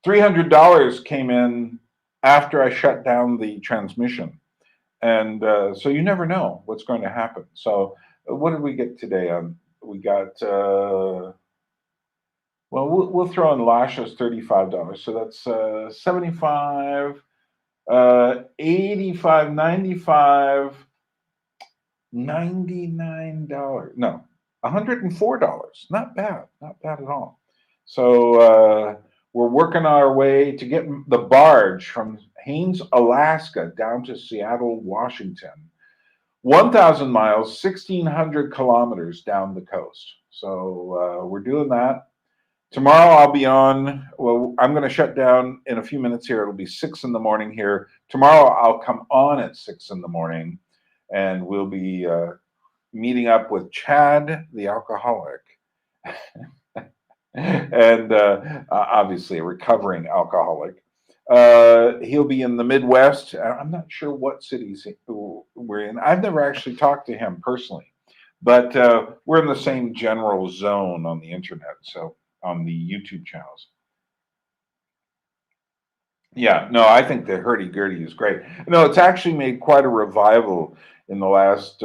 $300 came in after I shut down the transmission. And so you never know what's going to happen. So what did we get today? We got, well, we'll throw in Lasha's $35. So that's 75, 85, 95, $99. No, $104. Not bad. Not bad at all. So we're working our way to get the barge from Haines, Alaska, down to Seattle, Washington. 1,000 miles, 1,600 kilometers down the coast. So we're doing that. Tomorrow I'll be on, well, I'm going to shut down in a few minutes here. It'll be 6 in the morning here. Tomorrow I'll come on at 6 in the morning, and we'll be meeting up with Chad, the alcoholic. And obviously a recovering alcoholic. He'll be in the Midwest. I'm not sure what cities we're in. I've never actually talked to him personally, but we're in the same general zone on the internet, so on the YouTube channels. Yeah, no, I think the hurdy-gurdy is great. No, it's actually made quite a revival in the last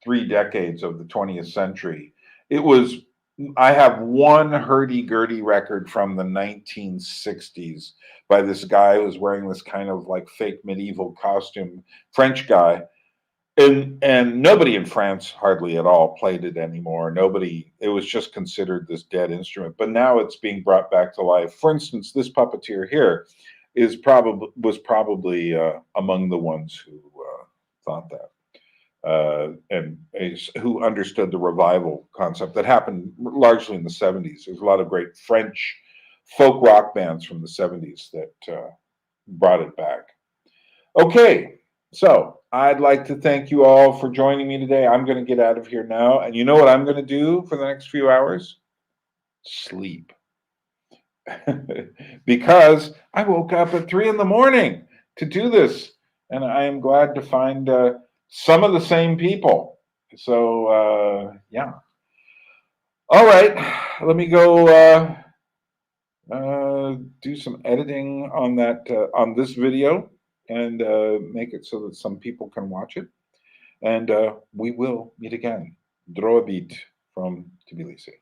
3 decades of the 20th century. It was, I have one hurdy-gurdy record from the 1960s by this guy who was wearing this kind of like fake medieval costume, French guy. And nobody in France hardly at all played it anymore. Nobody, it was just considered this dead instrument. But now it's being brought back to life. For instance, this puppeteer here was probably among the ones who thought that. And who understood the revival concept that happened largely in the 70s. There's a lot of great French folk rock bands from the 70s that brought it back. Okay, so I'd like to thank you all for joining me today. I'm going to get out of here now. And you know what I'm going to do for the next few hours? Sleep. Because I woke up at 3 in the morning to do this. And I am glad to find some of the same people. So, yeah. All right, let me go do some editing on that on this video and make it so that some people can watch it. And we will meet again. Draw a beat from Tbilisi.